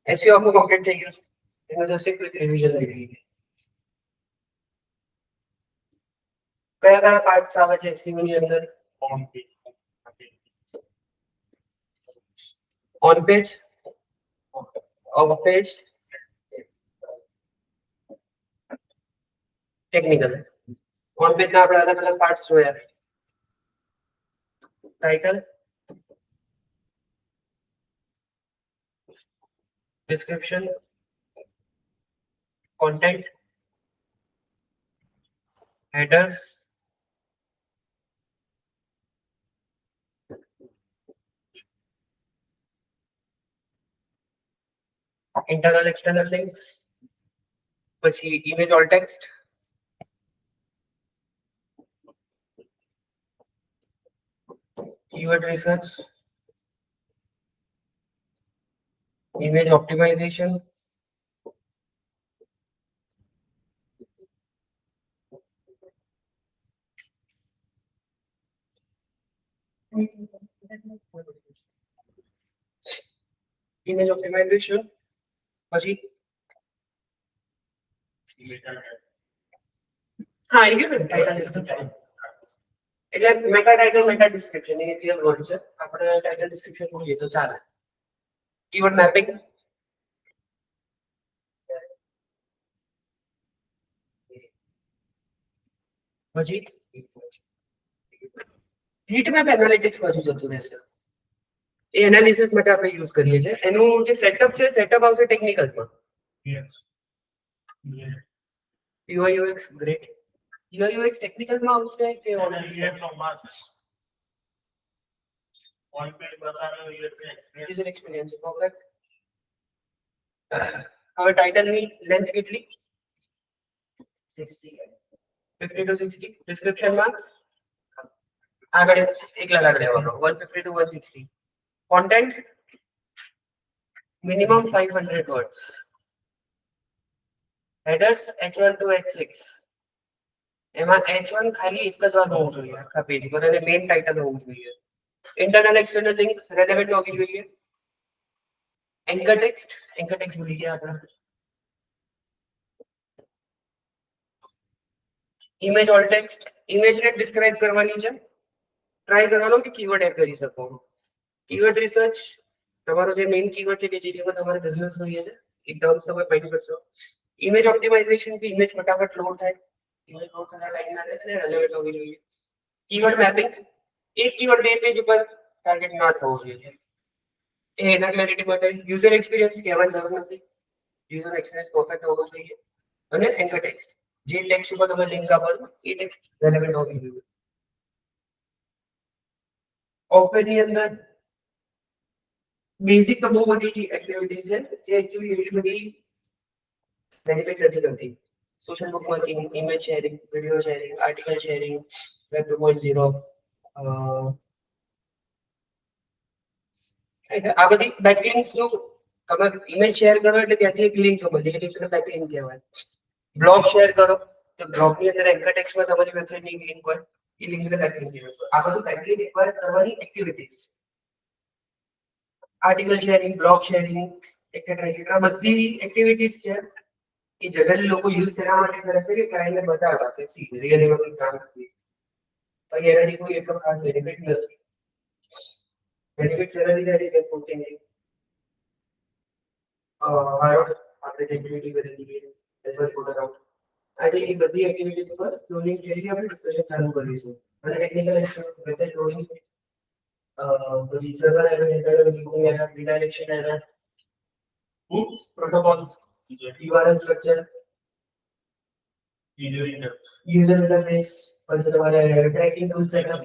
SEO આખું complete થઈ ગયું છે. એનો જસ્ટ એક ક્વિક રિવિઝન લઈ લઈએ. કયા કયા પાર્ટ્સ આવે છે એસઈઓ ની અંદર? On page, of page, technical. On page ના આપણે અલગ અલગ પાર્ટ્સ જોયા. Title, description, content, headers, internal external links, પછી image alt text, keyword research, image optimization, image optimization, પછી હા એ ગયું ને ટાઇટલ ડિસ્ક્રિપ્શન. એટલે મેટા ટાઇટલ મેટા ડિસ્ક્રિપ્શન એ ક્લિયર વર્ડ છે. આપણે ટાઇટલ ડિસ્ક્રિપ્શન બોલીએ તો ચાલે. કીવર્ડ મેપિંગ, પછી હીટ મેપ એનાલિટિક્સ બાજુ જતું રહેશે. એ એનાલિસિસ માટે આપણે યુઝ કરીએ છીએ. એનું જે સેટઅપ છે સેટઅપ આવશે ટેકનિકલમાં. UI UX great. UI UX ટેકનિકલમાં આવશે કે યુઝર એક્સપિરિયન્સ પરફેક્ટ. હવે ટાઇટલની લેન્થ કેટલી? 60 50 to 60. ડિસ્ક્રિપ્શનમાં આગળ એકલા લાગ લેવાનો 150 to 160. Content minimum 500 words. headers h1 to h6. એમાં h1 ખાલી એક જ વાર હોવું જોઈએ આખા પેજ પર અને મેઇન ટાઇટલ હોવું જોઈએ. ઇન્ટરનલ એક્સટર્નલ લિંક રેલેવન્ટ હોવી જોઈએ. એન્કર ટેક્સ્ટ ભૂલી ગયા આપણે. ઇમેજ ઓલ ટેક્સ્ટ ઇમેજને ડિસ્ક્રાઇબ કરવાની છે. ટ્રાય કરવાનો કે કીવર્ડ એડ કરી શકો. કીવર્ડ રિસર્ચ તમારો જે મેઇન કીવર્ડ છે કે જેની પર તમારે બિઝનેસ જોઈએ છે એ ટર્મ્સ તમે ફાઇન્ડ કરશો. ઇમેજ ઓપ્ટિમાઇઝેશન કે ઇમેજ ફટાફટ લોડ થાય. ઇમેજ લોડ થતા ટાઈમ ના રહે રેલેવન્ટ હોવી જોઈએ. કીવર્ડ મેપિંગ એક કીવર્ડ બે પેજ ઉપર ટાર્ગેટ ના થવો જોઈએ. એના ક્લેરિટી માટે યુઝર એક્સપિરિયન્સ કહેવાની જરૂર નથી. યુઝર એક્સપિરિયન્સ પરફેક્ટ હોવો જોઈએ. અને એન્કર ટેક્સ્ટ જે ટેક્સ્ટ ઉપર તમે લિંક આપો છો એ ટેક્સ્ટ રેલેવન્ટ હોવી જોઈએ. ઓફ પેજની અંદર બેઝિક તો બહુ બધી એક્ટિવિટીઝ છે જે એકચ્યુઅલી એટલી બધી બેનિફિટ નથી કરતી. Social bookmarking, image sharing, video sharing, article sharing, web 2.0 આ બધી બેકલિંક્સનું તમે ઇમેજ શેર કરો એટલે ત્યાંથી એક લિંક મળે એ લિંકને બેકલિંક કહેવાય. બ્લોગ શેર કરો તો બ્લોગની અંદર એન્કર ટેક્સ્ટમાં તમારી વેબસાઇટની લિંક હોય એ લિંકને બેકલિંક કહેવાય. આ બધું બેકલિંક એકવાર કરવાની activities. Article sharing, blog sharing et cetera બધી એક્ટિવિટીઝ છે એ જનરલી લોકો યુઝ કરવા માટે કરે છે કે ક્લાયન્ટને બતાવવા કે સી રિયલી બધું કામ નથી. પછી એનાથી કોઈ એટલો ખાસ બેનિફિટ નથી. બેનિફિટ એનાથી થાય કે પોતાની આપણે જે એક્ટિવિટી કરી દીધી એઝ વેલ ફોટો આઉટ આજે એ બધી એક્ટિવિટીઝ પર લોડિંગ કરીને આપણે ડિસ્કશન ચાલુ કરીશું. અને ટેકનિકલ વેબસાઇટ લોડિંગ પછી server error, internal linking error, redirection error, protocols, URL structure, user interface, પછી તમારે ટ્રેકિંગ ટૂલ સેટઅપ.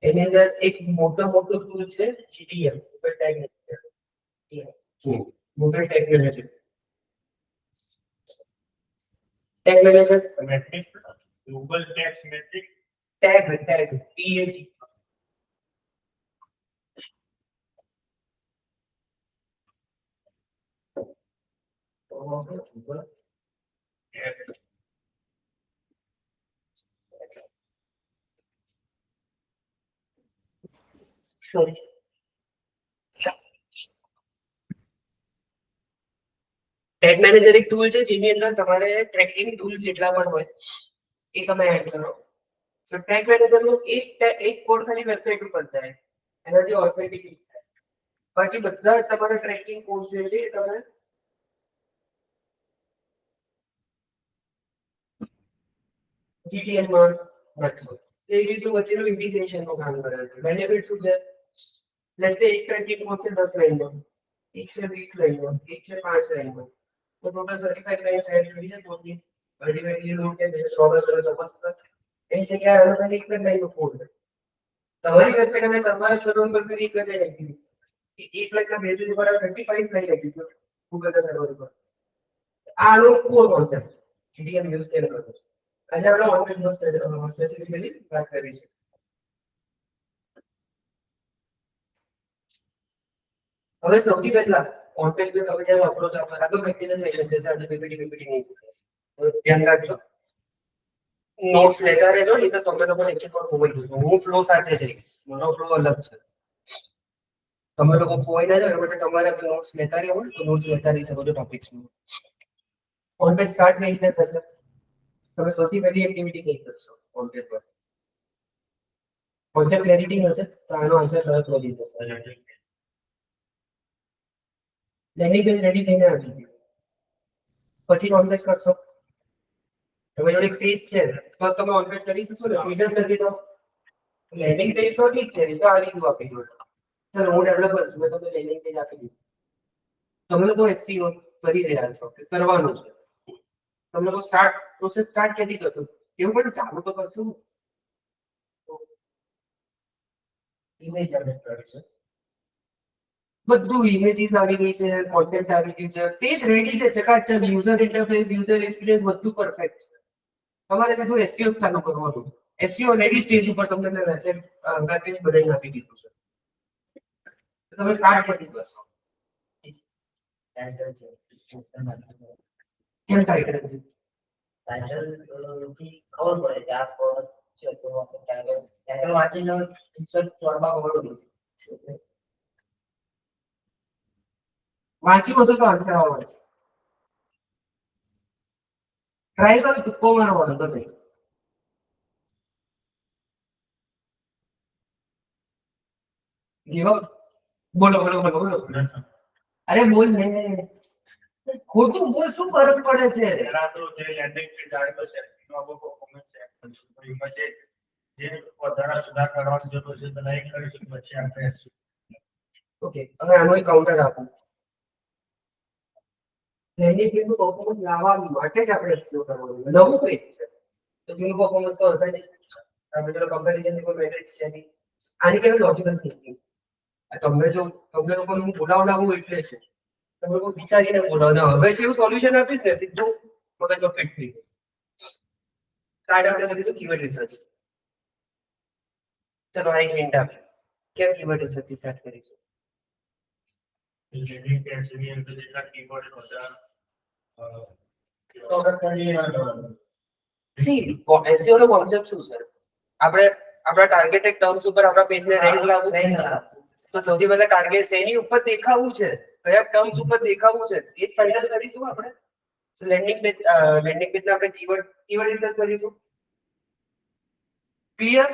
એની અંદર એક મોટો ટૂલ છે GTM, Google tag manager. Google tag manager metric Google tag metric tag TAG sorry tag manager એક tool છે જેની અંદર તમારે ટ્રેકિંગ ટૂલ્સ જેટલા પણ હોય એ તમે એડ કરો. તો ટેગ મેનેજરનો એક કોડ ખાલી વેબસાઇટ ઉપર જાય, એનાથી ઓથેન્ટિકેટ થાય. બાકી બધા તમારા ટ્રેકિંગ કોડ જે છે એ તમે GTM માં નાખશો. એ રીતનું વચ્ચેનું ઇન્ટિગ્રેશનનું કામ કરે છે. બેનિફિટ શું છે? લેટ્સ સે એક ટ્રેકિંગ કોડ છે 10 લાઈનનો, એક છે 20 લાઈનનો, એક છે 5 લાઈનનો. તો ટોટલ 35 લાઈન સેટ થઈ છે. ટોટલી અલ્ટિમેટલી લોડ કે જે પ્રોગ્રામ કરે સપોઝ એની જગ્યાએ આનો ખાલી એક જ લાઈનનો કોડ છે. તમારી વેબસાઇટ અને તમારા સર્વર પર એક જ લાઈન એક્ઝિક્યુટ, એક લાઈનના બેઝિસ ઉપર 35 લાઈન એક્ઝિક્યુટ ગૂગલના સર્વર પર. આનો કોર કોન્સેપ્ટ GTM યુઝ કેમ કરવો? આજે આપણે ઓનલાઈન સ્પેસિફિકલી વાત કરીશું. હવે સૌથી પહેલા ઓનપેજ ને તમે જ્યારે અપ્રોચ આપો આ તો પ્રેક્ટિકલ સેશન છે, આજે પીપીટી નહીં. ધ્યાન રાખજો, નોટ્સ લેતા રહેજો, નહીં તો તમે લોકો લેક્ચર પર ખોવાઈ જશો. હું ફ્લો સાથે જઈશ, મારો ફ્લો અલગ છે. તમે લોકો ખોવાઈ ના જાવ એટલે તમારે નોટ્સ લેતા રહેવો તો નોટ્સ લેતા રહી શકો છો ટોપિક્સમાં. ઓનપેજ સ્ટાર્ટ કઈ રીતે થશે? તમે સૌથી પહેલી એક્ટિવિટી કઈ કરશો ઓનપેજ પર? કોન્સેપ્ટ ક્લેરિટી હશે તો આનો આન્સર તરત મળી જશે. લેન્ડિંગ પેજ રેડી થઈને આવી ગયું પછી ઓનપેજ કરશો. તમે જોડે એક પેજ છે તો તમે ઓનપેજ કરી શકશો ને? પેજ જ નથી તો લેન્ડિંગ પેજ તો ઠીક છે, એ તો આવી ગયું આપી દો. ચલો હું ડેવલપર છું, મેં તમને લેન્ડિંગ પેજ આપી દીધું. તમે લોકો SEO કરી રહ્યા છો, કરવાનું છે. તમે લોકો પ્રોસેસ સ્ટાર્ટ ક્યાંથી કરશો? એવું પણ ચાલુ તો કરશો. ઇમેજ જનરેટ કરશો, બધું ઇમેજીસ આવી ગઈ છે, કોન્ટેન્ટ આવી ગયું છે, પેજ રેડી છે, ચકાચક યુઝર ઇન્ટરફેસ, યુઝર એક્સપિરિયન્સ બધું પરફેક્ટ છે. તમારે સીધું SEO ચાલુ કરવાનું. SEO રેડી સ્ટેજ ઉપર તમને મેં વેબ પેજ બનાવીને આપી દીધું છે. તો તમે સ્ટાર્ટ ક્યાંથી કરશો? કેમ ટાઇટલ થી ખબર પડે કે આ છે તો ટાઇટલ વાંચીને ઇન્સર્ટ ચોરબા ખબર પડી વાંચી બસો તો આન્સર આવવાનો છે. ટ્રાય કરો, તુક્કો મારવાનો તો નહીં. બોલો બોલો બોલો બોલો. અરે બોલ ને, ખોટું બોલ, શું ફરક પડે છે? એના તો જે લેન્ડિંગ પેજ આવે છે એનો આપણો પરફોર્મન્સ ચેક કરીશું. તો એમાં જે વધારે સુધાર કરવાની જરૂર છે તો નહીં કરીશું, પછી આપણે ઓકે, હવે આનો એક કાઉન્ટર આપું. લેન્ડિંગ પેજ નું પરફોર્મન્સ લાવવા માટે જ આપણે SEO કરવાનું છે. નવું પેજ છે તો તેનું પરફોર્મન્સ તો હશે નહીં. આપણે કમ્પેરિઝન કોઈ મેટ્રિક્સ છે નહીં. આની કેવી લોજિકલ થિંકિંગ? તમને લોકો હું બોલાવડાવું એટલે છે, તમે લોકો વિચારીને બોલાવો. હવે જેવું સોલ્યુશન આપીશ ને સીધું મગજમાં ફિટ થઈ જશે. સ્ટાર્ટ આપણે કરીશું કીવર્ડ રિસર્ચ. ચલો આ એક મિનિટ આપી કેમ કીવર્ડ રિસર્ચ થી સ્ટાર્ટ કરીશું? લેન્ડિંગ પેજની અંદર જેટલા કીવર્ડ બધા SEO નો કોન્સેપ્ટ શું છે? આપણે આપણા ટાર્ગેટેડ ટર્મ્સ ઉપર આપણા પેજને રેન્ક લાવવું. તો સૌથી પહેલા ટાર્ગેટ એની ઉપર દેખાવું છે, કયા ટર્મ્સ ઉપર દેખાવું છે એ ફાઇનલ કરીશું આપણે. તો લેન્ડિંગ પેજ આપણે કીવર્ડ રિસર્ચ કરીશું. ક્લિયર?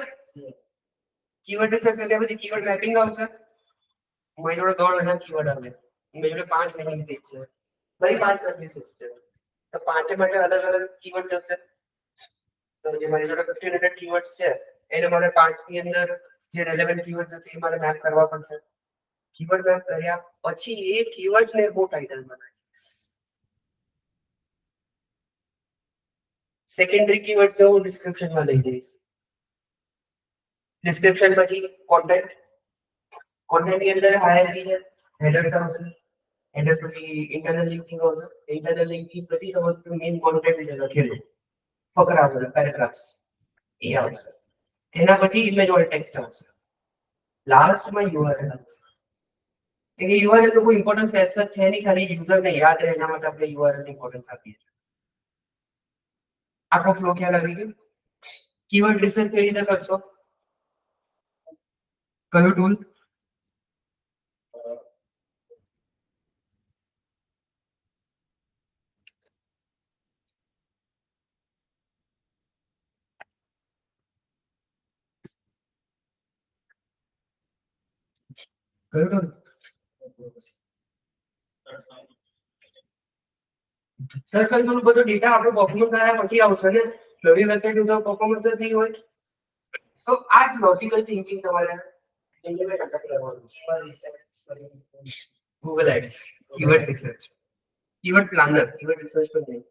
કીવર્ડ રિસર્ચ કર્યા પછી કીવર્ડ મેપિંગ આવશે. મારી જોડે 3,000 કીવર્ડ આવે, મારી જોડે 5 લેન્ડિંગ પેજ છે, મારી 5 સર્વિસીસ છે, તો પાંચે માટે અલગ અલગ કીવર્ડ જશે. તો જે મારી જોડે 1500 કીવર્ડ્સ છે એને મારે 5 ની અંદર જે રેલેવન્ટ કીવર્ડ્સ છે એ મારે મેપ કરવા પડશે. કીવર્ડ મેપ કર્યા પછી એ કીવર્ડ્સ ને હું ટાઇટલ બનાવીશ. સેકન્ડરી કીવર્ડ્સ હું ડિસ્ક્રિપ્શન માં લઈ જઈશ. ડિસ્ક્રિપ્શન પછી કોન્ટેન્ટ ની અંદર હાયરાર્કી છે, હેડર્સ આવશે, હેડર્સ પછી ઇન્ટરનલ લિંકિંગ આવશે, ઇન્ટરનલ લિંકિંગ પછી તમારું મેઇન કોન્ટેન્ટ છે લખેલું ફકરા આવશે, પેરેગ્રાફ્સ એ આવશે. એના પછી ઇમેજ ઓર ટેક્સ્ટ આવશે, લાસ્ટમાં URL આવશે. કે URL તો કોઈ ઇમ્પોર્ટન્સ એસ સચ છે નહીં, ખાલી યુઝરને યાદ રહે એના માટે આપણે URL ની ઇમ્પોર્ટન્સ આપીએ છીએ. આખો ફ્લો ખ્યાલ આવી ગયો? કીવર્ડ રિસર્ચ કઈ રીતે કરશો? કયું ટૂલ? કયું સર્ચ કન્સોલ બધો ડેટા આપણો પરફોર્મન્સ આવ્યા પછી આવશે ને, નવી વેબસાઇટ નું પરફોર્મન્સ જ નહીં હોય. સો આ જ લોજિકલ થિંકિંગ તમારે Google ads, keyword research, keyword planner, keyword research પણ નહીં.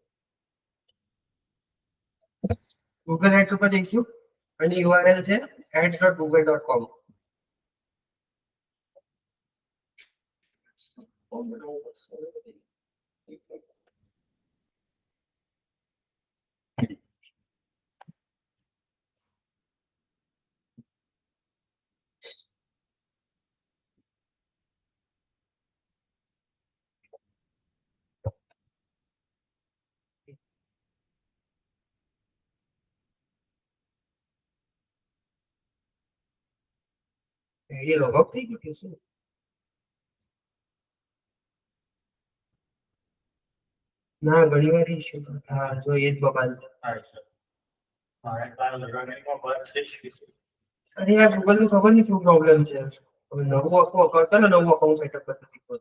ગૂગલ એડ્સ ઉપર જઈશું અને યુઆરએલ છે ads.google.com. આઈડી લોગ આઉટ થઈ ગયું કે શું? ના ઘણી વાર ઇશ્યુ તો હા જો એ જ બબાલ છે. મારે કાલ રનિંગમાં બંધ થઈ ગયું. અરે યાર ગૂગલ નું ખબર નહીં શું પ્રોબ્લેમ છે. હવે નવું અકાઉન્ટ કરતો ને, નવું અકાઉન્ટ સેટઅપ કરતા શીખો.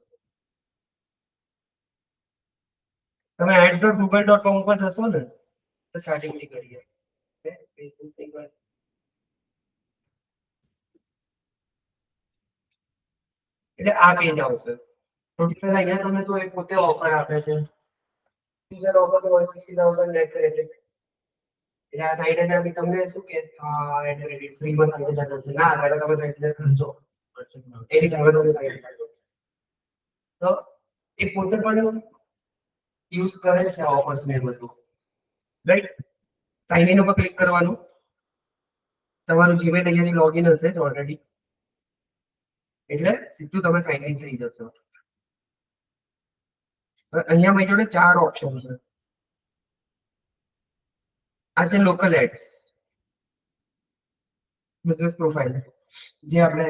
તમે ads.google.com ઉપર જશો ને તો સ્ટાર્ટિંગ થી કરીએ. એટલે આ પેજ આવશે. સૌથી પહેલા અહીંયા તમને તો એક પોતે ઓફર આપે છે. યુઝર ઓફર તો 160,000 નેટ ક્રેડિટ. એટલે આ 60,000 બી તમને શું કે ક્રેડિટ ફ્રીમાં 60,000 છે. ના એટલે તમે 60,000 ખર્ચો એની સામે તમે 60,000 તો એ પોતે પણ યુઝ કરે છે ઓફર્સ ને બધું, રાઈટ. સાઇન ઇન ઉપર ક્લિક કરવાનું. તમારું જીમેલ અહીંયાથી લોગિન હશે જ ઓલરેડી, એટલે સીધું તમે સાઇન ઇન થઈ જશો. અહીંયા મારી જોડે 4 ઓપ્શન છે. આ છે લોકલ એડ્સ, બિઝનેસ પ્રોફાઇલ, જે આપણે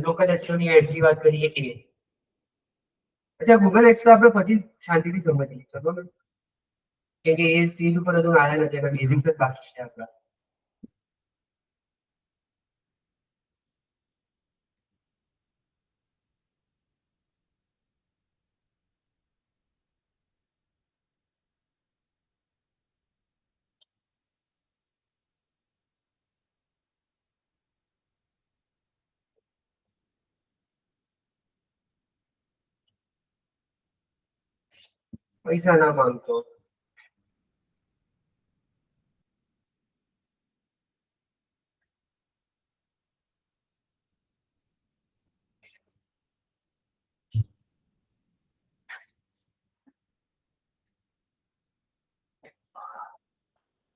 લોકલ એસઈઓ ની એડ્સ ની વાત કરીએ એ. અચ્છા ગૂગલ એડ્સ તો આપણે પછી શાંતિથી સમજીએ, બરાબર? કેમ કે એ સ્ટેજ ઉપર હજુ આવ્યા નથી, એના બેઝિક્સ જ બાકી છે આપણા. પૈસા ના માંગતો.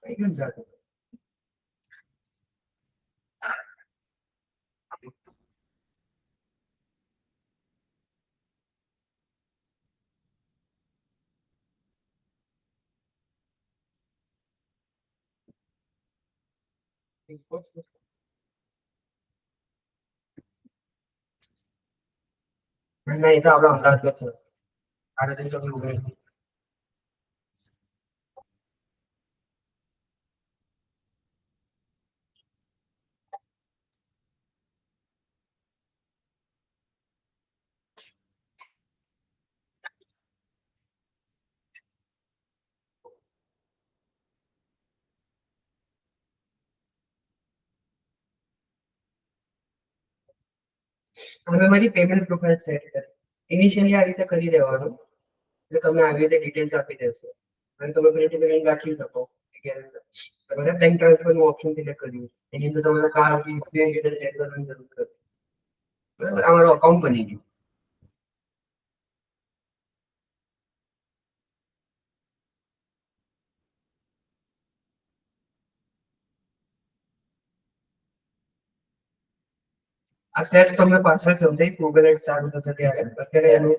કઈ કેમ જાતો? નહીં તો આપણે અમદાવાદ છે. આડત્રીસ ચોકડી ઉભી. હવે મારી પેમેન્ટ પ્રોફાઇલ સેટ કરી. ઇનિશિયલી આ રીતે કરી દેવાનું, એટલે તમે આવી રીતે ડિટેલ્સ આપી દેશો અને તમે પ્રિન્ટ કરીને રાખી શકો. તમારે બેંક ટ્રાન્સફર નું ઓપ્શન સિલેક્ટ કર્યું, એની અંદર તમારે કાર યુપીઆઈ ડિટેલ સેટ કરવાની જરૂર છે. બરાબર, અમારું અકાઉન્ટ બની ગયું. આ સ્ટેપ તમને પાછળ સમજાઈશ, ગૂગલ એડ્સ ચાલુ થશે ત્યારે. અત્યારે એનું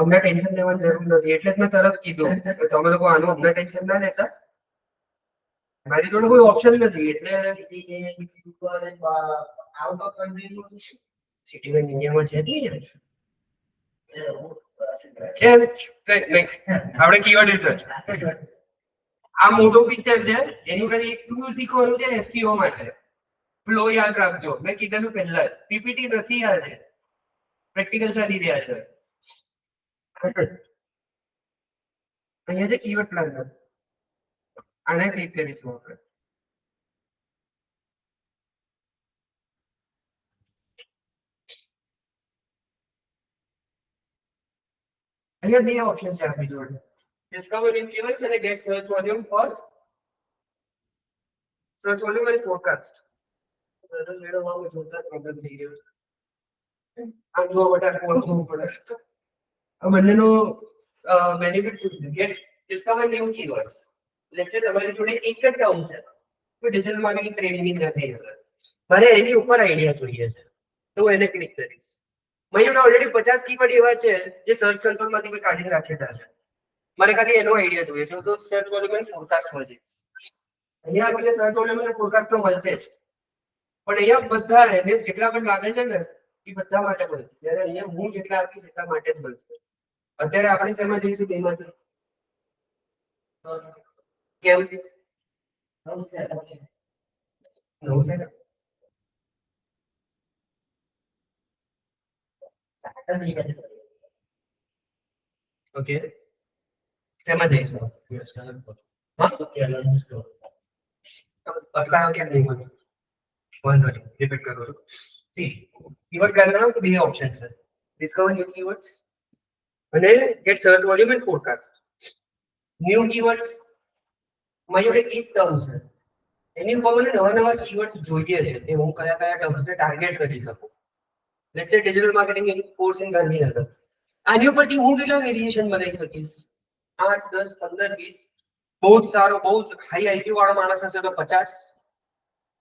અમને ટેન્શન લેવાની જરૂર નથી, એટલે જ મેં તરત કીધું કે તમે લોકો આનું અમને ટેન્શન ના લેતા. મારી જોડે કોઈ ઓપ્શન નથી, એટલે આઉટ ઓફ કન્ટ્રી સિટી માં ઇન્ડિયામાં છે આપણે કીવર્ડ રિસર્ચ. આ મોટો પિક્ચર છે, એનું ખાલી એક ટૂલ શીખવાનું છે એસસીઓ માટે. ફ્લો યાદ રાખજો, મેં કીધેલું પહેલા જ, પીપીટી નથી આજે. પ્રેક્ટિકલ ચાલી રહ્યા છે. અહીંયા છે કીવર્ડ પ્લાનર. આને ક્લિક કરીશું આપણે. અહીંયા બે ઓપ્શન છે આપણી જોડે. ડિસ્કવર ઇન કીવર્ડ્સ અને get search volume for search volume અને ફોરકાસ્ટ. બરાબર મેળવવામાં જોરદાર પ્રોબ્લેમ થઈ રહ્યો છે. આમ જોવા માટે આખું પડે. આ બંનેનો બેનિફિટ શું છે? Get discover new keywords. Let's say તમારી જોડે એક જ ટર્મ છે, કોઈ ડિજિટલ માર્કેટિંગ ટ્રેનિંગ નથી, મારે એની ઉપર આઈડિયા જોઈએ છે, તો હું એને ક્લિક કરીશ. મારી જોડે ઓલરેડી 50 કીવર્ડ એવા છે જે સર્ચ કન્સોલમાંથી મેં કાઢીને રાખેલા છે. મારે ખાલી એનો આઈડિયા જોઈએ છે, તો સર્ચ વોલ્યુમ અને ફોરકાસ્ટમાં જઈશ. અહીંયા આપણને સર્ચ વોલ્યુમ અને ફોરકાસ્ટ મળશે જ, પણ અહીંયા બધા એને જેટલા પણ લાગે છે ને એ બધા માટે મળશે. જ્યારે અહીંયા હું જેટલા આપીશ એટલા માટે જ મળશે. અત્યારે આપણે શેમાં જઈશું? બેમાંથી કેમ નવું છે ઓકે, શેમાં જઈશું? અટલા કેમ નહીં મને વાંધો નહીં, રિપીટ કરું છું. સી કીવર્ડ પ્લાનરમાં બે ઓપ્શન છે, ડિસ્કવર ન્યુ કીવર્ડ્સ અને get search volume and forecast. New keywords મારી જોડે એક ટર્મ છે, એની ઉપર મને નવા નવા કીવર્ડ્સ જોઈએ છે કે હું કયા કયા ટર્મ્સને ટાર્ગેટ કરી શકું. લેટ્સ સે digital marketing course in Gandhinagar. આની ઉપરથી હું કેટલા વેરિએશન બનાવી શકીશ? 8, 10, 15, 20. બહુ જ સારો, બહુ જ હાઈ આઈક્યુ વાળો માણસ હશે તો 50.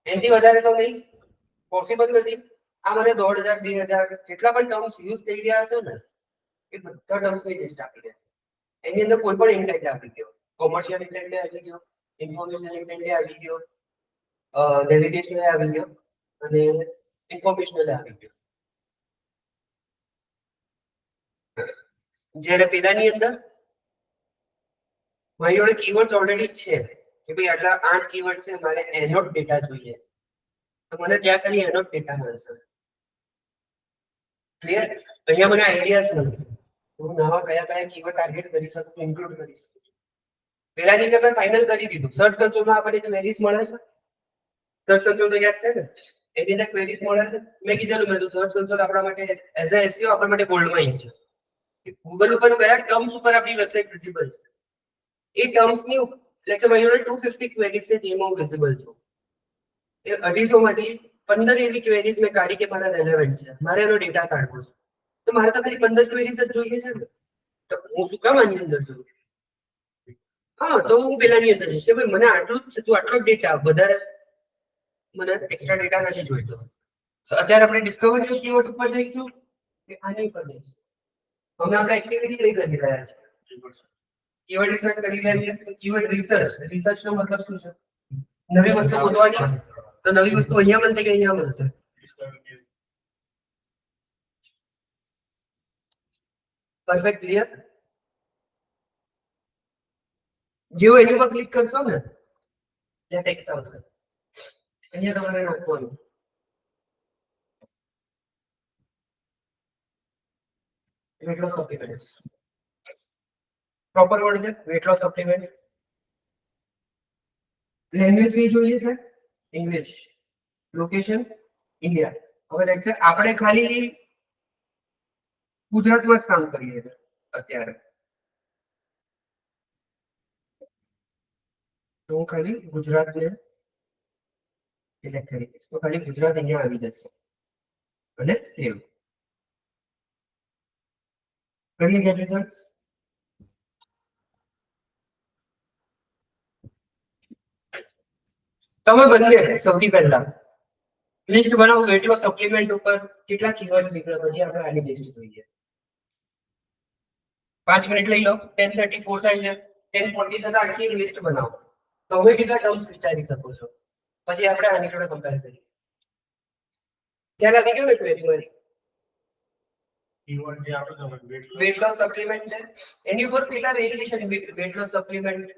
એનાથી વધારે તો નહીં, પોસિબલ નથી. આ મને 1000, 2000 જેટલા પણ ટર્મ્સ યુઝ થઈ રહ્યા હશે ને એ બધા ટર્મ્સની લિસ્ટ આપી દેશે. એની અંદર કોઈ પણ ઇન્ટેન્ટ આપી ગયો, કોમર્શિયલ ઇન્ટેન્ટ આવી ગયો, ઇન્ફોર્મેશન ઇન્ટેન્ટ આવી ગયો, નેવિગેશનલ આવી ગયો અને ઇન્ફોર્મેશનલ આવી ગયો. જ્યારે પેલાની અંદર મારી જોડે કીવર્ડ્સ ઓલરેડી છે કે ભાઈ આટલા 8 કીવર્ડ છે, મારે એનો ડેટા જોઈએ, તો મને ત્યાં કરી એનો ડેટા મળશે. ક્લિયર? અહીંયા મને આઈડિયાસ મળશે, હું નવા કયા કયા કીવર્ડ ટાર્ગેટ કરી શકું, ઇન્ક્લુડ કરી શકું. પેલાની અંદર ફાઇનલ કરી દીધું. સર્ચ કન્સોલમાં આપણને ક્વેરીઝ મળે છે, સર્ચ કન્સોલ તો યાદ છે ને, એની અંદર ક્વેરીઝ મળે છે. મેં કીધેલું મેં સર્ચ કન્સોલ આપણા માટે એઝ અ એસઈઓ આપણા માટે ગોલ્ડમાઇન છે. ગૂગલ ઉપર કયા ટર્મ્સ ઉપર આપણી વેબસાઇટ વિઝિબલ છે, એ ટર્મ્સની લેટ્સ સે મારી જોડે 250 ક્વેરીઝ છે જેમાં હું વિઝિબલ છું. એ 250 માંથી 15 એવી ક્વેરીઝ મેં કાઢી કે મારા રેલેવન્ટ છે, મારે એનો ડેટા કાઢવો છે, તો મારે તો ખાલી 15 ક્વેરીઝ જ જોઈએ છે ને, તો હું શું કામ આની અંદર છું? હા, તો હું પેલાની અંદર જઈશ કે ભાઈ મને આટલું જ છે, તું આટલો ડેટા, વધારે મને એક્સ્ટ્રા ડેટા નથી જોઈતો. અત્યારે આપણે ડિસ્કવર ન્યુ કીવર્ડ ઉપર જઈશું કે આની ઉપર જઈશું? અમે આપણે એક્ટિવિટી કઈ કરી રહ્યા છીએ? કીવર્ડ રિસર્ચ કરી રહ્યા છીએ. તો કીવર્ડ રિસર્ચ નો મતલબ શું છે? નવી વસ્તુ શોધવાની. તો નવી વસ્તુ અહીંયા મળશે કે અહીંયા મળશે? Perfect, clear? જેવો એની પર ક્લિક કરશો ને ત્યાં ટેક્સ્ટ આવશે, અહીંયા તમારે નાખવાનું weight loss supplements. Proper word છે વેટ લોસ સપ્લિમેન્ટ. લેંગ્વેજ ફી જોઈએ છે ઇંગ્લિશ, લોકેશન ઇન્ડિયા. હવે લેક્ચર આપણે ખાલી ગુજરાતમાં જ કામ કરીએ છીએ અત્યારે, તો હું ખાલી ગુજરાતને સિલેક્ટ કરી દઈશ, તો ખાલી ગુજરાત અહીંયા આવી જશે અને સેવ કરીએ. Get result. તમે બંને સૌથી પહેલા લિસ્ટ બનાવો વેટ લોસ સપ્લિમેન્ટ ઉપર કેટલા કીવર્ડ્સ નીકળે, પછી આપણે આની લિસ્ટ જોઈએ. 5 મિનિટ લઈ લો, 10:34 થાય છે, 10:40 થતા આખી લિસ્ટ બનાવો. તમે કેટલા ટર્મ્સ વિચારી શકો છો, પછી આપણે આની જોડે કમ્પેર કરીએ. ધ્યાન આપી ગયો ને ક્વેરી મારી? કીવર્ડ જે આપણે વેટ લોસ સપ્લિમેન્ટ છે, એની ઉપર કેટલા variation? Weight loss supplement,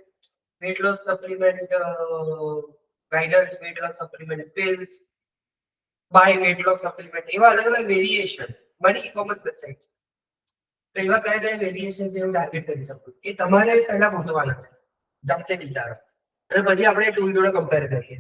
weight loss supplement guidance, weight loss supplement pills, buy weight loss supplement, એવા અલગ અલગ વેરિએશન. મારી ઈ-કોમર્સ વેબસાઇટ તો એવા કયા કયા વેરિએશન છે એવું ટાર્ગેટ કરી શકું એ તમારે પહેલા ગોતવાના છે, જાતે વિચારો અને પછી આપણે ટૂલ જોડે કમ્પેર કરીએ.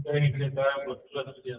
કઈ રીતે કયા વસ્તુ છે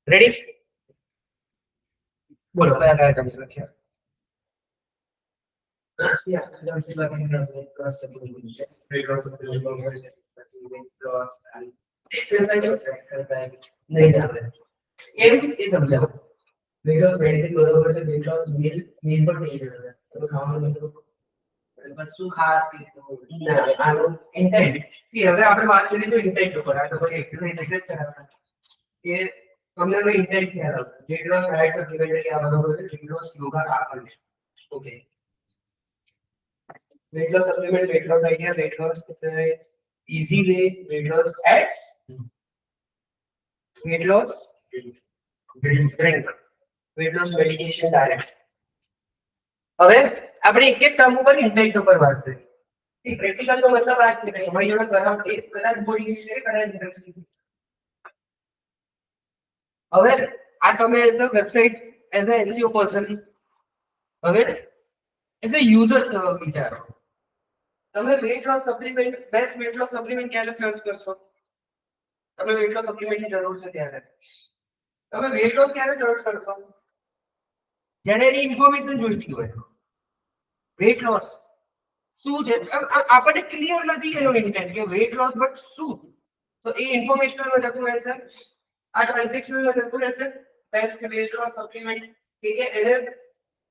રેડી? બોલો કયા કયા ટર્મ્સ લખ્યા? નહીં આવે. કેમ એ સમજાવો. because medicine બરોબર છે because meal પર થઈ જશે તો ખાવાનું બધું શું ખાતી ના, આનો intent. See, હવે આપણે વાત કરી તો intent ઉપર. આ તો કોઈ exercise એટલે જ કરાવવાના. કે તમને એનો intent ખ્યાલ આવે. જેટલો diet supplement કે આ બરોબર છે, જેટલો યોગા આપણને. Okay. Weight loss supplement, weight loss idea, weight loss exercise, easy way, weight loss ads, weight loss drink, weight loss medication direct. હવે આપણે એક એક કામ ઉપર ઇન્ટેન્ટ ઉપર વાત કરી. એ પ્રેક્ટિકલ નો મતલબ આ છે કે અમારી જોડે કદાચ બોડી છે, કદાચ નથી. હવે આ તમે as a website as a SEO person હવે એઝ અ યુઝર વિચારો. તમે wet loss supplement, best weight loss supplement ક્યારે સર્ચ કરશો? તમે વેટ લોસ સપ્લિમેન્ટની જરૂર છે ત્યારે. તમે વેટ લોસ ક્યારે સર્ચ કરશો? જ્યારે એની ઇન્ફોર્મેશન જોઈતી હોય. વેટ લોસ શું છે આપણને ક્લિયર નથી એનો ઇન્ટેન્ટ કે વેટ લોસ બટ શું, તો એ ઇન્ફોર્મેશનલ જતું રહેશે, આ ટ્રાન્ઝેક્શનલ જતું રહેશે. બેસ્ટ વેટ લોસ સપ્લિમેન્ટ કે એને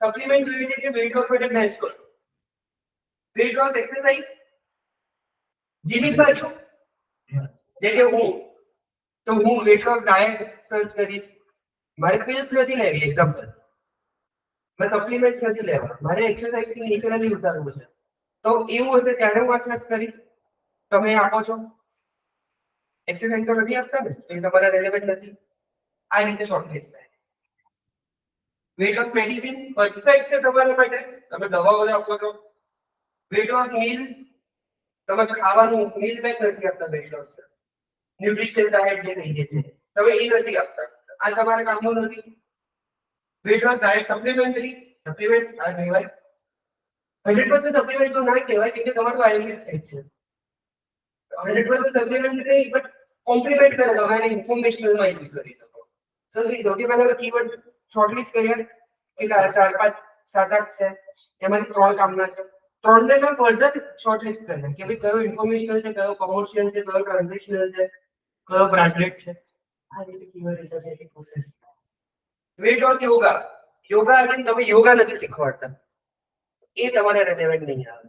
સપ્લિમેન્ટ જોઈએ છે કે વેટ લોસ માટે બેસ્ટ હોય. વેટ લોસ એક્સરસાઇઝ જીમી બાજુ જે કે હું વેટ લોસ ડાયટ સર્ચ કરીશ. મારે પિલ્સ નથી લેવી, એક્ઝામ્પલ. મેં સપ્લિમેન્ટ્સ નથી લેવા, મારે એક્સરસાઇઝ થી નેચરલી ઉતારવું છે. તો એવું હશે ત્યારે હું સર્ચ કરીશ. તમે આપો છો એક્સરસાઇઝ તો નથી આપતા ને, તો એ તમારા રેલેવન્ટ નથી. આ રીતે શોર્ટલિસ્ટ થાય. વેટ લોસ મેડિસિન પરફેક્ટ છે તમારા માટે, તમે દવાઓ આપો છો. વેટ લોસ મીલ, તમે ખાવાનું મીલ બેક નથી આપતા. વેટ લોસ ન્યુટ્રિશનલ ડાયટ જે કહીએ છીએ તમે એ નથી આપતા, આ તમારા કામનું નથી. Weight loss diet supplementary, supplements આ કહેવાય. 100% સપ્લિમેન્ટ તો ના કહેવાય કેમ કે તમારું આયુર્વેદ સાઇડ છે. 100% સપ્લિમેન્ટ નહીં, બટ કોમ્પ્લિમેન્ટ કરે તો એને ઇન્ફોર્મેશનલ માં યુઝ કરી શકો. સૌથી પહેલા કીવર્ડ શોર્ટલિસ્ટ કરીએ. કેટલા 4, 5, 7, 8 છે, એમાંથી 3 કામના છે. 3 ને પણ ફર્ધર શોર્ટલિસ્ટ કરીએ કે ભાઈ કયો ઇન્ફોર્મેશનલ છે, કયો કોમર્શિયલ છે, કયો ટ્રાન્ઝેક્શનલ છે, કયો બ્રાન્ડેડ છે. આ રીતે કીવર્ડ રિસર્ચની process. Weight loss yoga, yoga એટલે તમે યોગા નથી શીખવાડતા, એ તમારે રેલેવન્ટ નહીં આવે.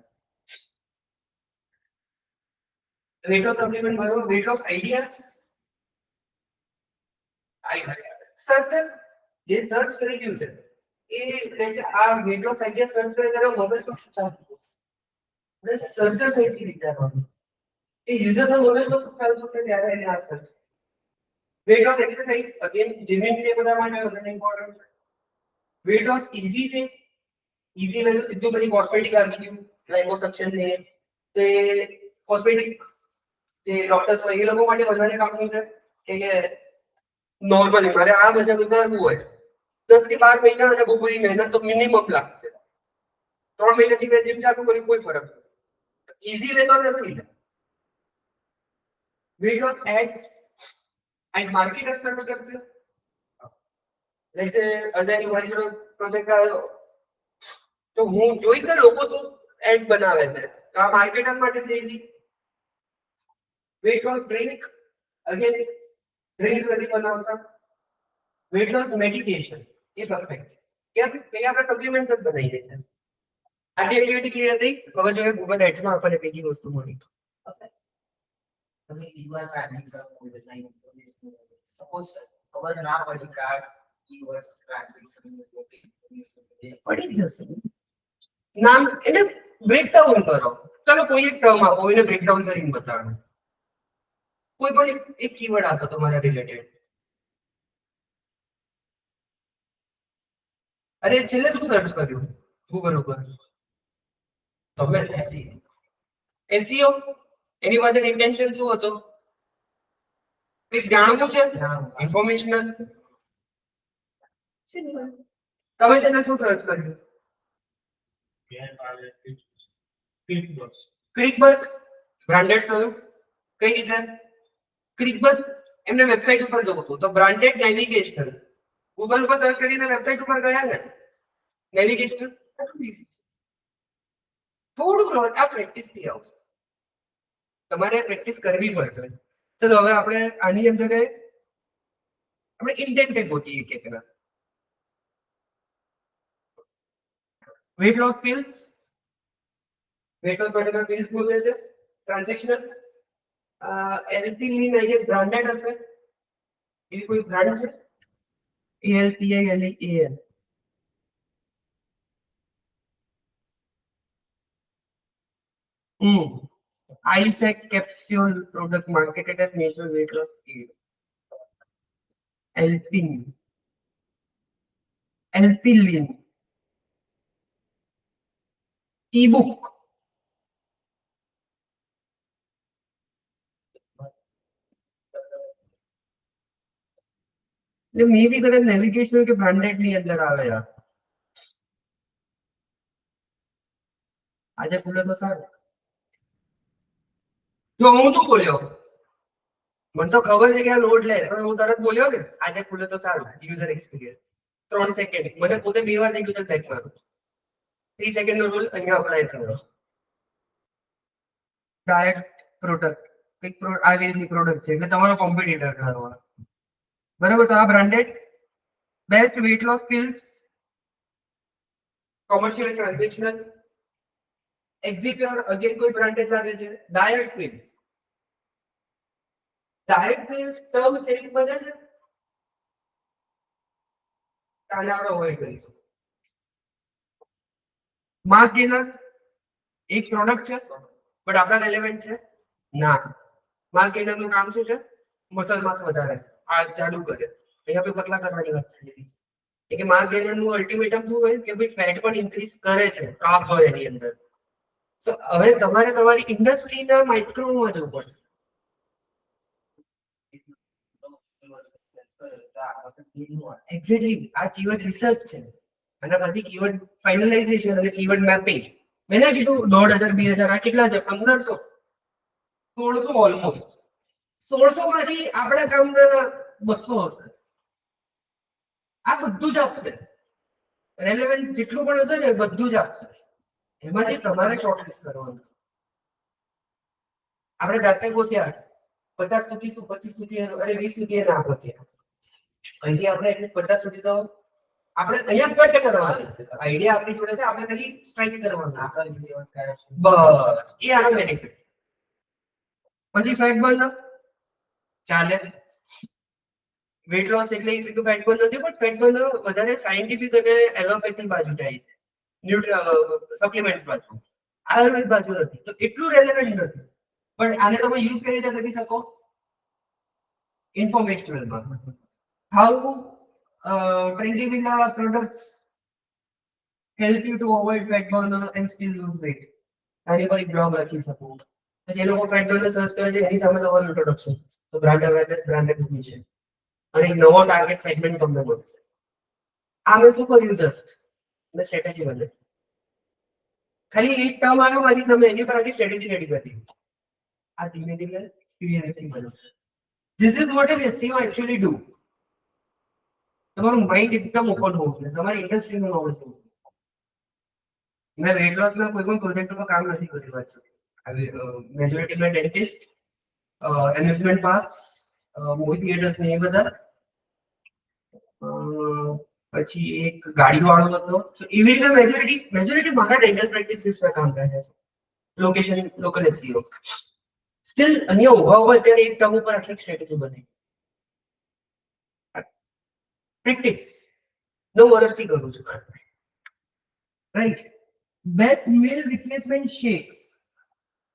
વેટ લોસ સપ્લિમેન્ટ બરોબર. વેટ લોસ આઈડિયાઝ સર્ચ જે સર્ચ કરી રહ્યું છે એ કહે છે આ વેટ લોસ આઈડિયા સર્ચ કરે ત્યારે મગજ તો શું ચાલતું હશે, સર્ચર સાઈડથી વિચારવાનું. એ યુઝરનો મગજ તો શું ચાલતું છે ત્યારે એને આ search. Weight loss exercise again gymming એ બધા માટે વધારે ઇમ્પોર્ટન્ટ છે. વેટ લોસ ઇઝી છે, ઇઝી એટલે સીધું કરી કોસ્મેટિક આવી ગયું, લાઇપોસક્શન ને તે કોસ્મેટિક જે ડોક્ટર્સ હોય એ લોકો માટે વધારે કામનું છે કે નોર્મલી મારે આ વજન ઉતારવું હોય 10 થી 12 મહિના અને બહુ બધી મહેનત તો મિનિમમ લાગશે. 3 મહિનાથી મેં જીમ ચાલુ કરી કોઈ ફરક નહીં. ઇઝી વે તો નથી. Weight loss ads and marketer search કરશે. એટલે અજયની મારી જોડે પ્રોજેક્ટ આવ્યો તો હું જોઈશ ને લોકો શું એડ બનાવે છે, આ માર્કેટર માટે થઈ. Weight loss drink again drink નથી બનાવતા. વેટ લોસ મેડિકેશન એ પરફેક્ટ કેમ કે આપણે સપ્લિમેન્ટ્સ જ બનાવી દઈએ છીએ. આટલી એક્ટિવિટી ક્લિયર થઈ. હવે જોઈએ ગૂગલ એડ્સમાં આપણને કઈ કઈ વસ્તુ મળી. તમે કીવર્ડ ટ્રેકિંગ કરો ડિઝાઇન સપોઝ ખબર ના પડી કે આ કીવર્ડ્સ ટ્રાન્ઝેક્શન પડી જ જશે. નામ એટલે બ્રેકડાઉન કરો. ચાલો કોઈ એક ટર્મ આપો, એને બ્રેકડાઉન કરીને બતાવો. કોઈ પણ એક કીવર્ડ આપો તમારા રિલેટેડ. અરે છેલ્લે શું સર્ચ કર્યું ગૂગલ ઉપર? તમે એસઈઓ એની માટે ઇન્ટેન્શન શું હતો? કંઈક જાણવું છે, ઇન્ફોર્મેશનલ. તમે છેલ્લે શું સર્ચ કર્યું? ક્લિકબસ બ્રાન્ડેડ થયું. કઈ રીતે? ક્લિકબસ એમને વેબસાઇટ ઉપર જવું હતું તો બ્રાન્ડેડ નેવિગેશનલ ગૂગલ પર સર્ચ કરીને વેબસાઇટ ઉપર ગયા ને નેવિગેશનલ થોડુંક આ પ્રેક્ટિસ થી આવશે તમારે પ્રેક્ટિસ કરવી પડશે ચલો હવે આપણે આની અંદર આપણે ઇન્ટેન્ટેડ ગોતીએ કે પેલા wet loss pills weight loss માટેના પિલ્સ બોલે છે ટ્રાન્ઝેક્શનલ એલ્પિલિન આઈ ગેસ બ્રાન્ડેડ હશે એવી કોઈ બ્રાન્ડ છે ALPILEAN ISEC capsule product marketed as natural weight loss aid. Alpilin. Ebook. એટલે મે બી કદાચ નેવિગેશનલ કે બ્રાન્ડેડ ની અંદર આવે યાર આજે ખુલે તો સારું જો હું શું બોલ્યો મને તો ખબર છે કે આ લોડ લે પણ હું તરત બોલ્યો ને આજે ખુલે તો સારું યુઝર એક્સપિરિયન્સ 3 સેકન્ડ મને પોતે 2 વાર થઈ ગયું છે બેક મારું 3 સેકન્ડ નો રૂલ અહીંયા અપ્લાય કરો ડાયટ પ્રોડક્ટ એક આવી રીતની પ્રોડક્ટ છે એટલે તમારો કોમ્પિટિટર કરવાનો બરાબર તો આ branded best weight loss pills commercial transactional એક્ઝિક્યોર અગેન કોઈ બ્રાન્ડેડ લાગે છે ડાયટ પિલ્સ ટર્મ સેલ્સ બને છે આને આપણે અવોઇડ કરીશું માસ ગેનર એક પ્રોડક્ટ છે બટ આપણા રેલેવન્ટ છે ના માસ ગેનર નું કામ શું છે મસલ માસ વધારે આ જાડુ કરે અહીંયા પે પતલા કરવાની વાત છે કે માસ ગેનર નું અલ્ટિમેટમ શું હોય કે ભાઈ ફેટ પણ ઇન્ક્રીઝ કરે છે કાર્બ્સ હોય એની અંદર સો હવે તમારે તમારી ઇન્ડસ્ટ્રીના માઇક્રોમાં જવું પડશે એક્ઝેક્ટલી આ કીવર્ડ રિસર્ચ છે અને પછી કીવર્ડ ફાઇનલાઇઝેશન અને કીવર્ડ મેપિંગ મેં કીધું 1,500 2,000 આ કેટલા છે 1500 1600 ઓલમોસ્ટ 1600 માંથી આપણા કામના 200 હશે આ બધું જ આપશે રેલેવન્ટ જેટલું પણ હશે ને બધું જ આપશે એમાંથી તમારે શોર્ટલિસ્ટ કરવાનું આપણે જાતે ગોત્યા 50 સુધી 25 સુધી અરે 20 સુધી ના પહોંચ્યા અહીંથી આપણે એટલીસ્ટ 50 સુધી તો આપણે અહીંયા કટ કરવાની છે આઈડિયા આપણી જોડે છે આપણે ખાલી સ્ટ્રાઇક કરવાનું બસ એ આનો બેનિફિટ પછી ફેટ બર્ન ચાલે વેટ લોસ એટલે એટલું ફેટ બર્ન નથી પણ ફેટ બર્ન વધારે સાયન્ટિફિક અને એલોપેથી બાજુ જાય છે સપ્લિમેન્ટ્સ બાજુ આયુર્વેદ બાજુ નથી તો એટલું રેલેવન્ટ નથી પણ આને તમે યુઝ કરી રીતે કરી શકો ઇન્ફોર્મેશનલમાં how Trendyvilla products help you to avoid fat burn and still lose weight આની પર એક બ્લોગ રાખી શકું જે લોકો ફેટ બર્ન સર્ચ કરે છે એની સામે તમારું ઇન્ટ્રોડક્શન તો બ્રાન્ડ અવેરનેસ બ્રાન્ડ રેકગ્નિશન અને એક નવો ટાર્ગેટ સેગમેન્ટ તમને મળશે આ મેં શું કર્યું જસ્ટ મેં સ્ટ્રેટેજી બને ખાલી એક ટર્મ આવ્યો મારી સામે એની પર આખી સ્ટ્રેટેજી રેડી કરી આ ધીમે ધીમે એક્સપિરિયન્સથી બનશે this is what an SEO actually do તમારું માઇન્ડ એકદમ ઓપન હોવું જોઈએ તમારી ઇન્ડસ્ટ્રીનું નોલેજ હોવું મેં વેટ લોસના કોઈ પણ પ્રોજેક્ટ પર કામ નથી કર્યું વાંચ્યું મેજોરિટીમાં dentist amusement parks movie theatres ને એ બધા પછી એક ગાડી વાળો હતો તો એવી રીતે મેજોરિટી મારા ડેન્ટલ પ્રેક્ટિસિસના કામ કરે છે લોકેશન લોકલ એસઈઓ સ્ટીલ અહીંયા ઉભા અત્યારે એક ટર્મ ઉપર આટલી સ્ટ્રેટેજી બની પ્રેક્ટિસ 9 વર્ષથી કરું છું right best meal replacement shakes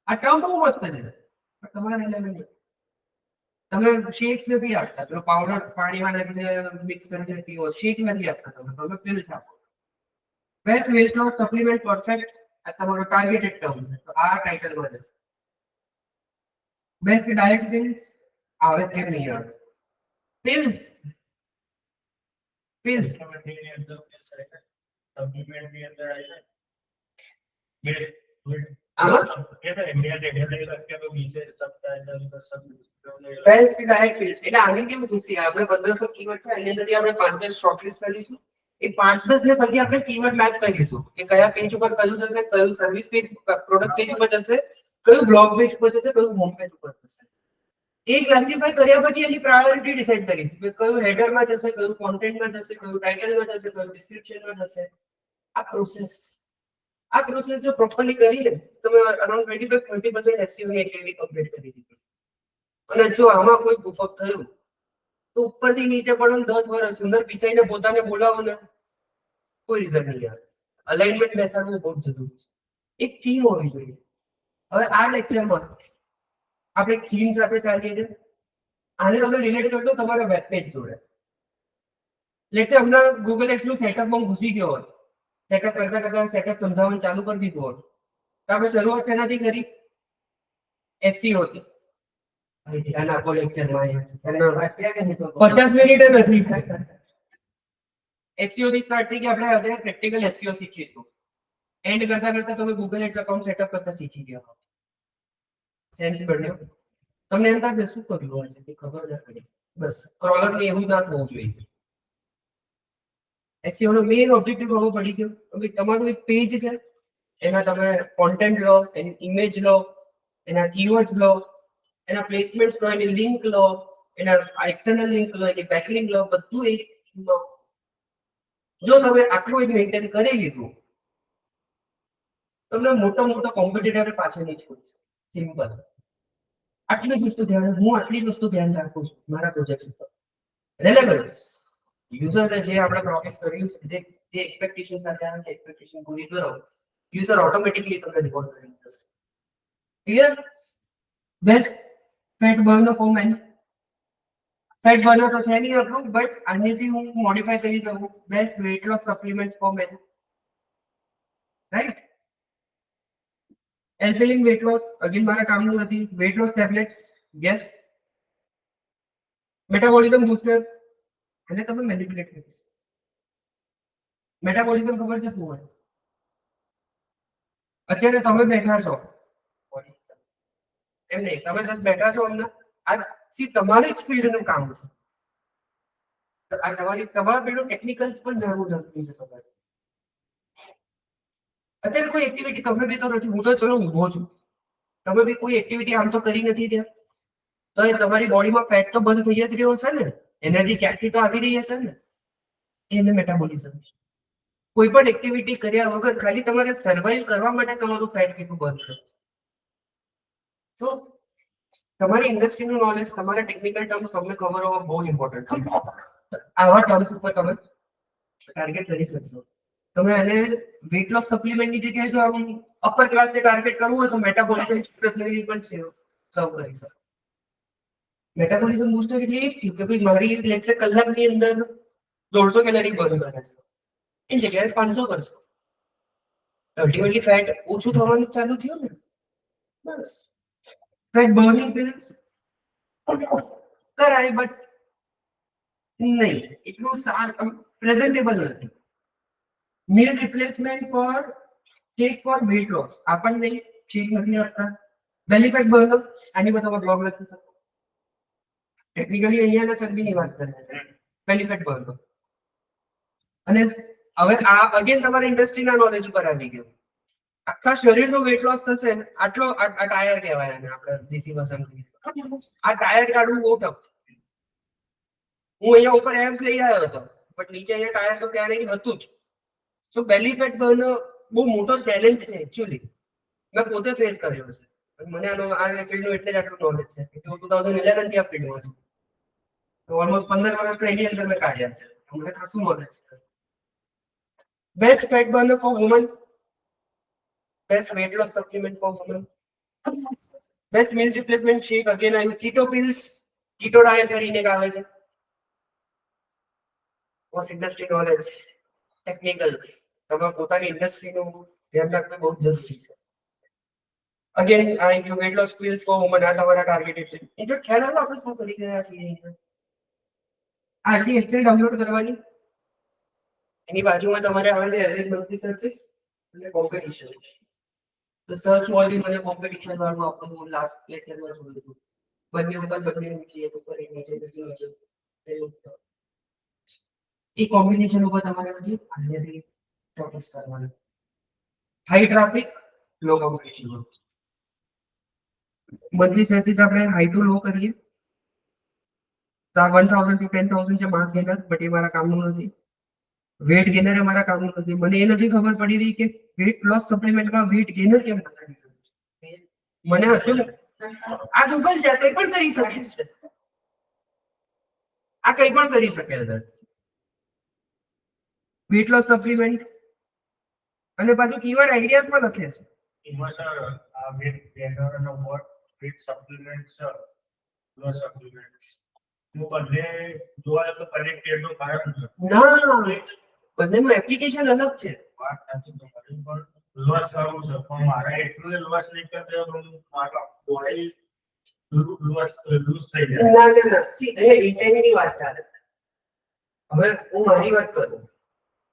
આ ટર્મ બહુ મસ્ત છે પણ તમારે એલિમેન્ટ તમે શેક્સ નથી આપતા તો પાવડર પાણીમાં નાખીને મિક્સ કરીને પીવો શેક નથી આપતા તમે પિલ્સ આપો best weight loss supplement perfect આ તમારો ટાર્ગેટેડ ટર્મ છે તો આ ટાઇટલમાં જશે બેસ્ટ ડાયટ પિલ્સ આવે છે નહીં આવે પિલ્સ સપ્લિમેન્ટની અંદર આવી જાય આમાં ये तो इंडिया के डेली करके तो नीचे सकता है तो सब બેસ્ટ ડાયરેક્ટ ફિલ્ડ એટલે આને કેવું છે આપણે 1500 કીવર્ડ છે એની અંદરથી આપણે 5-10 શોર્ટલિસ્ટ કરીશું એ 5-10 ને પછી આપણે કીવર્ડ મેપ કરીશું કે કયા પેજ ઉપર કયું જશે કયું સર્વિસ પેજ પ્રોડક્ટ પેજ ઉપર જશે કયું બ્લોગ પેજ ઉપર જશે કયું હોમ પેજ ઉપર જશે એ ક્લાસિફાઈ કર્યા પછી એની પ્રાયોરિટી ડિસાઈડ કરીશું કે કયું હેડરમાં જશે કયું કોન્ટેન્ટમાં જશે કયું ટાઇટલમાં જશે કયું ડિસ્ક્રિપ્શનમાં જશે આ પ્રોસેસ જો પ્રોપરલી કરી લે તમે અરાઉન્ડ 25-30% SEO ની એક્ટિવિટી કમ્પ્લીટ કરી દીધી અને જો આમાં કોઈ બુફઅપ થયું તો ઉપરથી નીચે પડો 10 વર્ષ સુંદર પિચાઈને પોતાને બોલાવો ને કોઈ રિઝલ્ટ નહીં આવે અલાઇનમેન્ટ બેસાડવું બહુ જરૂરી છે એક થીમ હોવી જોઈએ હવે આ લેક્ચરમાં આપણે થીમ સાથે ચાલીએ છીએ આને તમે રિલેટ કરશો તમારા વેબ પેજ જોડે લેક્ચર હમણાં ગૂગલ એડ્સ નું સેટઅપમાં ઘૂસી ગયો હોત સેટઅપ કરતા સેટઅપ સમજાવવાનું ચાલુ કરી દીધું હોત તો આપણે શરૂઆત શેનાથી કરી SEO થી ધ્યાન આપો લેક્ચરમાં 50 મિનિટ નથી SEO થી સ્ટાર્ટ થઈ કે આપણે હવે પ્રેક્ટિકલ SEO શીખીશું એન્ડ કરતા તમે ગૂગલ એડ્સ અકાઉન્ટ સેટઅપ કરતા શીખી ગયા હો સેન્સ પડ્યો તમને એમ થાય શું કર્યું હશે તે ખબર ના પડી બસ ક્રોલર ને એવું ના થવું જોઈએ SEO નો મેઇન ઓબ્જેક્ટિવ હોવો પડી ગયો હવે તમારું એક પેજ છે એમાં તમે કોન્ટેન્ટ લો એની ઇમેજ લો એના કીવર્ડ્સ લો એના પ્લેસમેન્ટ્સ લો એની લિંક લો એના એક્સટર્નલ લિંક લો એની બેકલિંક લો બધું એક લો જો તમે આટલું એક મેન્ટેન કરી લીધું તમને મોટો કોમ્પિટિટર પાછળ નહીં છોડશે સિમ્પલ આટલી જ વસ્તુ ધ્યાન હું આટલી જ વસ્તુ ધ્યાન રાખું છું મારા પ્રોજેક્ટ ઉપર રેલેવન્સ યુઝર જે આપણે પ્રોસેસ કર્યું છે જે એક્સપેક્ટેશન સાથે આવે છે એક્સપેક્ટેશન પૂરી કરો યુઝર ઓટોમેટિકલી તમને રિપોર્ટ કરી જશે clear best fat burner for men fat burner તો છે નહીં આપણું બટ આનાથી હું મોડિફાઈ કરી શકું best weight loss supplements for men right Helping weight loss again મારા કામનું નથી weight loss tablets yes metabolism booster અને તમે મેનિપ્યુલેટ કરી મેટાબોલિઝમ ખબર છે શું હોય અત્યારે તમે બેઠા છો એમ નહીં તમે જસ્ટ બેઠા છો અમને આ સી તમારી જ ફિલ્ડનું કામ છે આ તમારા પેલું ટેકનિકલ્સ પણ જાણવું જરૂરી છે તમારે અત્યારે કોઈ એક્ટિવિટી તમે બી તો નથી હું તો ચલો ઊભો છું તમે બી કોઈ એક્ટિવિટી આમ તો કરી નથી ત્યાં તો એ તમારી બોડીમાં ફેટ તો બંધ થઈ જ રહ્યો હશે ને એનર્જી ક્યાંકથી તો આવી રહી હશે ને એને મેટાબોલિઝમ કોઈ પણ એક્ટિવિટી કર્યા વગર ખાલી તમારે સર્વાઈવ કરવા માટે તમારું ફેટ કેટલું બંધ કરે સો તમારી ઇન્ડસ્ટ્રીનું નોલેજ તમારા ટેકનિકલ ટર્મ્સ તમને ખબર હોવા બહુ ઇમ્પોર્ટન્ટ છે આવા ટર્મ્સ ઉપર તમે ટાર્ગેટ કરી શકશો તમે એને વેટ લોસ સપ્લિમેન્ટની જગ્યાએ જો આમ અપર ક્લાસને ટાર્ગેટ કરવું હોય તો મેટાબોલિઝમ સ્ટ્રેટેજી પણ સર્વ કરી શકો મેટાબોલિઝમ બૂસ્ટર એટલે એક થયું કે ભાઈ મારી લેક્ચર કલાકની અંદર 150 કેલરી બર્ન કરે છે એની જગ્યાએ 500 કરશો અલ્ટિમેટલી ફેટ ઓછું થવાનું ચાલુ થયું ને બસ ફેટ બર્નિંગ પિલ્સ કરાય બટ નહીં એટલું સારું પ્રેઝન્ટેબલ નથી meal replacement for shake for weight loss આપણને ઠીક નથી આપતા belly fat burner આની બધા બ્લોગ લખી શકો ટેકનિકલી અહીંયાના ચરબીની વાત કરે છે belly fat burner અને હવે આ અગેન તમારા ઇન્ડસ્ટ્રીના નોલેજ ઉપર આવી ગયું આખા શરીરનો વેટ લોસ થશે આટલો આ ટાયર કહેવાય અને આપણે દેશી ભાષામાં આ ટાયર કાઢવું બહુ ટફ છે હું અહીંયા ઉપર એમ્સ લઈ આવ્યો હતો બટ નીચે અહીંયા ટાયર તો ક્યારેય હતું જ સો બેલી ફેટ બર્ન બહુ મોટો ચેલેન્જ છે એકચ્યુઅલી મેં પોતે ફેસ કર્યો છે મને આનો આ ફિલ્ડનું એટલે જ આટલું નોલેજ છે કે હું 2011 થી આ ફિલ્ડમાં છું તો ઓલમોસ્ટ 15 વર્ષ ટ્રેનિંગ અંદર મેં કાઢ્યા છે મને ખાસું નોલેજ છે best fat burner for woman best weight loss supplement for woman best meal replacement shake again I keto pills keto diet કરીને આવે છે પોસ્ટ ઇન્ડસ્ટ્રી નોલેજ ટેકનિકલ્સ તમે પોતાની ઇન્ડસ્ટ્રીનું ધ્યાન રાખવું બહુ જરૂરી છે અગેન આ weight loss pills for women આ તમારા ટાર્ગેટેડ છે એ જો ખ્યાલ આવે આપણે શું કરી રહ્યા છીએ આટલી એક્સેલ ડાઉનલોડ કરવાની એની બાજુમાં તમારે આવે છે એવરેજ મંથલી સર્વિસ અને કોમ્પિટિશન તો સર્ચ વોલ્યુમ અને કોમ્પિટિશન વાળું આપણું લાસ્ટ લેક્ચરમાં જોયું હતું. બંને ઉપર બંને નીચે એક ઉપર એક નીચે બીજું નીચે એ કોમ્બિનેશન ઉપર તમારે પછી અહીંયાથી ચોક્કસ કરવાનું. હાઈ ટ્રાફિક લો કોમ્પિટિશન મંથલી સેન્સીસ આપણે હાઈ ટુ લો કરીએ તો આ 1000 to 10000 છે માસ ગેનર, બટ એ મારા કામનું નથી. વેટ ગેનર એ મારા કામનું નથી. મને એ નથી ખબર પડી રહી કે વેટ લોસ સપ્લિમેન્ટમાં વેટ ગેનર કેમ બતાવી રહ્યું છે. મને હજુ આ ગૂગલ છે, કંઈ પણ કરી શકે છે. આ કંઈ પણ કરી શકે છે. વેટ લોસ સપ્લિમેન્ટ અને પાછું કીવર્ડ આઈડિયાઝમાં લખે છે. એમાં સર આ વેટ ગેનર અને weight supplement sir plus supplement હું બંને જોવા તો કનેક્ટેડ નો કારણ છે. ના, બંનેનું એપ્લિકેશન અલગ છે. વાત સાચી તમારી, પણ લોસ કરવું છે પણ મારે એટલું લોસ નહીં કરતો હું મારા બોડી લૂઝ થઈ જાય. ના ના ના, સી અહીંયા ઇન્ટેન્ટની વાત ચાલે. હવે હું મારી વાત કરું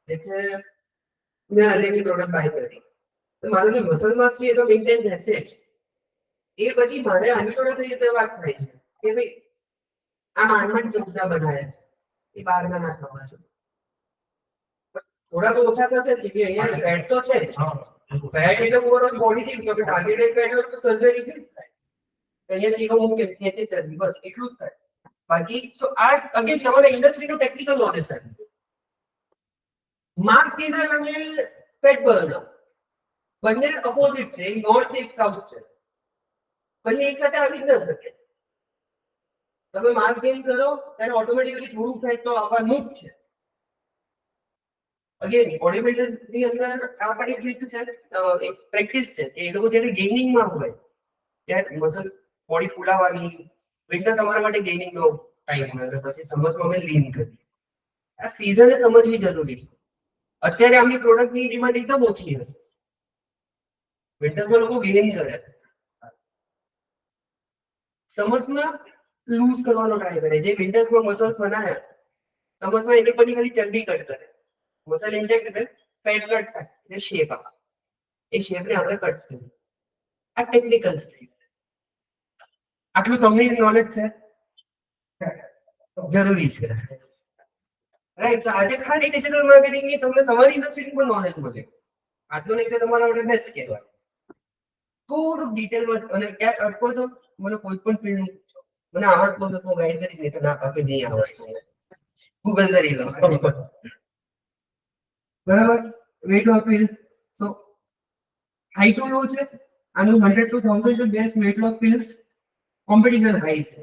એટલે મેં અલેની પ્રોડક્ટ બાય કરી તો મારું જે મસલ માસ છે એ તો મેન્ટેન રહેશે જ. એ પછી મારે આની જોડે કઈ રીતે વાત થાય છે કે ભાઈ આ માંડ ચમચા બનાવ્યા છે એ બહારના નાખવા છે, થોડા તો ઓછા થશે જ કે અહીંયા ફેટ તો છે જ. ફેટ એટલે ઓવરઓલ બોડીથી તો ટાર્ગેટેડ ફેટ હોય તો સર્જરી કેમ થાય? અહીંયા ચીરો મૂકે ખેંચે ચરબી, બસ એટલું જ થાય. બાકી તો આ અગેન તમારે ઇન્ડસ્ટ્રીનું ટેકનિકલ નોલેજ થાય. માસ ગેનર અને ફેટ બર્નર બંને અપોઝિટ છે, એક નોર્થ એક સાઉથ છે. બંને એક સાથે આવી જ ન શકે. તમે માસ ગેઇન કરો ત્યારે ઓટોમેટિકલી થોડું ફેટ તો આવવાનું જ છે. અગેન બોડી બિલ્ડર્સ ની અંદર આપણે એક રીત છે, એક પ્રેક્ટિસ છે કે એ લોકો જ્યારે ગેઇનિંગમાં હોય ત્યારે મસલ બોડી ફૂલાવાની વિન્ટર તમારા માટે ગેઇનિંગનો ટાઈમ હોય એટલે પછી સમજમાં અમે લીન કરી. આ સીઝને સમજવી જરૂરી છે. અત્યારે આમની પ્રોડક્ટની ડિમાન્ડ એકદમ ઓછી હશે, વિન્ટર્સમાં લોકો ગેઇન કરે, સમર્સમાં લૂઝ કરવાનો ટ્રાય કરે. જે વિન્ટર્સમાં મસલ્સ બનાવ્યા સમર્સમાં એટલે પછી ખાલી ચરબી કટ કરે, મસલ ઇન્ટેક્ટ કરે, ફેટ કટ થાય એટલે શેપ આવે. એ શેપને આપણે કટ કરીએ. આ ટેકનિકલ સ્ટાઇલ. આટલું તમને નોલેજ છે જરૂરી છે, રાઈટ? તો આજે ખાલી ડિજિટલ માર્કેટિંગની તમને તમારી ઇન્ડસ્ટ્રીની પણ નોલેજ મળે. આજનો લેક્ચર તમારા માટે બેસ્ટ કહેવાય. થોડુંક ડિટેલમાં અને ક્યાંક અટકો છો મને કોઈ પણ ફિલ્ડ મને આવડતો તો ગાઈડ કરીશ, નહીં તો ના પાકે નહીં આવડે ગૂગલ કરી લો. બરાબર. Weight of field so high two લો છે. આનું 100 to 1000 છે best weight of field. Competition high છે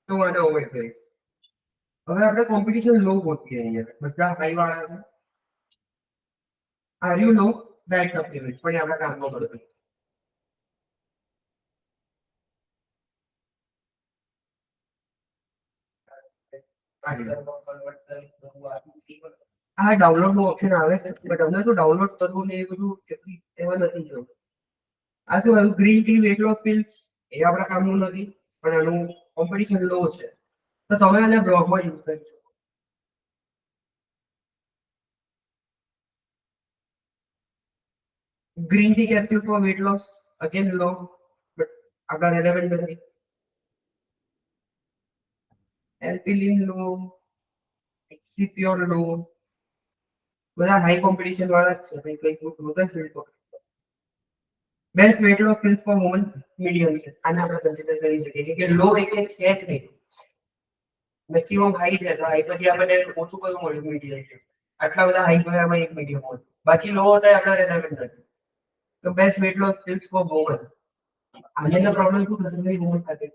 તો આને અવોઇડ કરીશ. હવે આપણે કોમ્પિટિશન લો ગોતીએ. અહીંયા બધા હાઈ વાળા છે. Are you low diet supplement પણ એ આપણા કામમાં પડે. આ ડાઉનલોડ નું ઓપ્શન આવે છે બટ અમને તો ડાઉનલોડ કરવું ને એ બધું એમાં નથી જોયું. આ શું આવ્યું? Green tea weight loss pills એ આપણા કામનું નથી પણ આનું કોમ્પિટિશન લો છે તો તમે આને બ્લોગમાં યુઝ કરી શકો. Green tea capsule for weight loss again લો બટ આપણા રેલેવન્ટ નથી. એલ્પિલિન લો, એક્સિપ્યોર લો, બધા હાઈ કોમ્પિટિશન વાળા જ છે. કંઈક ગ્લોબલ ફિલ્ડ પર best weight loss pills for women medium છે. આને આપણે કન્સિડર કરી શકીએ કે લો એટલે છે જ નહીં, મેક્સિમમ હાઈ છે તો હાઈ પછી આપણે ઓછું કયું મળ્યું મીડિયમ છે. આટલા બધા હાઈ જોયામાં એક મીડિયમ હોય, બાકી લો હતા આપણા રેલેવન્ટ નથી. તો best weight loss pills for women. આનો પ્રોબ્લેમ શું થશે ભાઈ? વુમન સાથે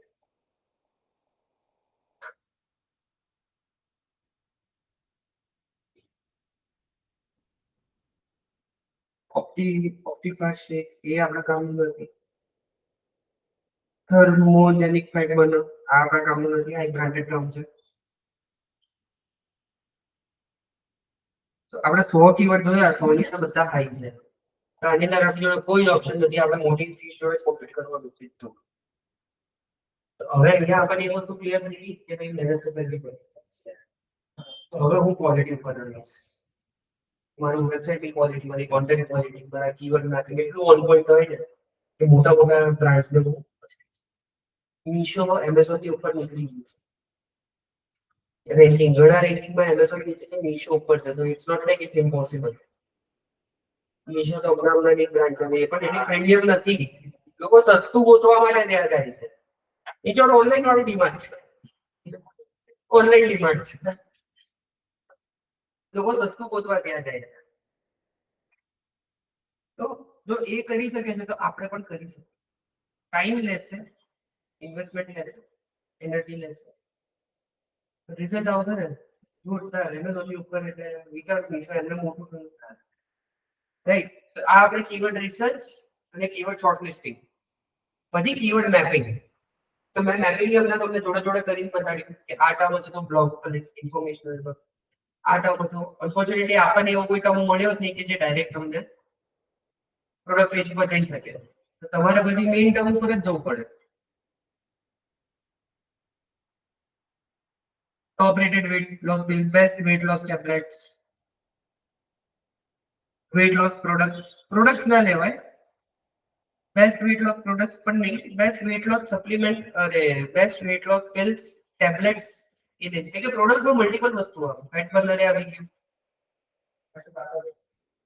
ઓપ્ટિફાસ્ટ એ આપણા કામનું નથી. થર્મોજેનિક ફેટ બર્નર આ આપણા કામનું નથી. આ બ્રાન્ડેડ ટર્મ છે. તો આપણે 100 કીવર્ડ જોયા, 100 ની તો બધા હાઈ છે. તો આની અંદર આપણી જોડે કોઈ ઓપ્શન નથી. આપણે મોટી ફીસ જોડે કોમ્પીટ કરવાનું છે. તો હવે અહીંયા આપણને એ વસ્તુ ક્લિયર થઈ ગઈ કે કઈ મહેનત કરવી પડશે. તો હવે હું ક્વોલિટી ઉપર આવીશ. મારું વેબસાઇટની ક્વોલિટી, મારી કોન્ટેન્ટ ક્વોલિટી, મારા કીવર્ડ નાખીને એટલું ઓન પોઈન્ટ હોય છે કે મોટા મોટા બ્રાન્ડ્સને બહુ મીશો એમેઝોન ની ઉપર નીકળી ગયું છે રેન્કિંગ. ઘણા રેન્કિંગમાં એમેઝોન નીચે છે, મીશો ઉપર છે. So it's not like it's impossible. Meesho તો હમણાં એક બ્રાન્ડ છે, એ પણ એટલી પ્રીમિયમ નથી. લોકો સસ્તું ગોતવા માટે તૈયાર થાય છે. એ જોડે ઓનલાઈન વાળી ડિમાન્ડ છે, ઓનલાઈન ડિમાન્ડ છે. લોકો સસ્તું ગોતવા તૈયાર થાય છે. તો જો એ કરી શકે છે તો આપણે પણ કરી શકીએ. ટાઈમ લેશે, ઇન્વેસ્ટમેન્ટ લેશે, એનર્જી લેશે, રિઝલ્ટ આવશે ને જોરદાર. એમેઝોનની ઉપર એટલે વિચાર એમને મોટું થયું, રાઈટ? આ આપણે કીવર્ડ રિસર્ચ અને કીવર્ડ શોર્ટલિસ્ટિંગ, પછી કીવર્ડ મેપિંગ. તો મેં મેપિંગ અમને તમને જોડે જોડે કરીને બતાડ્યું કે આ ટર્મ હતો તો બ્લોગ અને ઇન્ફોર્મેશનલ પર, આ ટર્મ હતો. અનફોર્ચ્યુનેટલી આપણને એવો કોઈ ટર્મ મળ્યો જ નહીં કે જે ડાયરેક્ટ તમને પ્રોડક્ટ પેજ પર જઈ શકે. તો તમારે બધી મેઇન ટર્મ ઉપર જ જવું પડે. Top rated weight loss pill, best weight loss tablets, weight loss products ના લેવાય. બેસ્ટ વેટ લોસ પ્રોડક્ટ્સ પણ નહીં, બેસ્ટ વેટ લોસ સપ્લિમેન્ટ, અરે best weight loss pills, tablets, એ જ એટલે કે પ્રોડક્ટ્સમાં મલ્ટિપલ વસ્તુ આવે. ફેટ બર્નર આવી ગયું.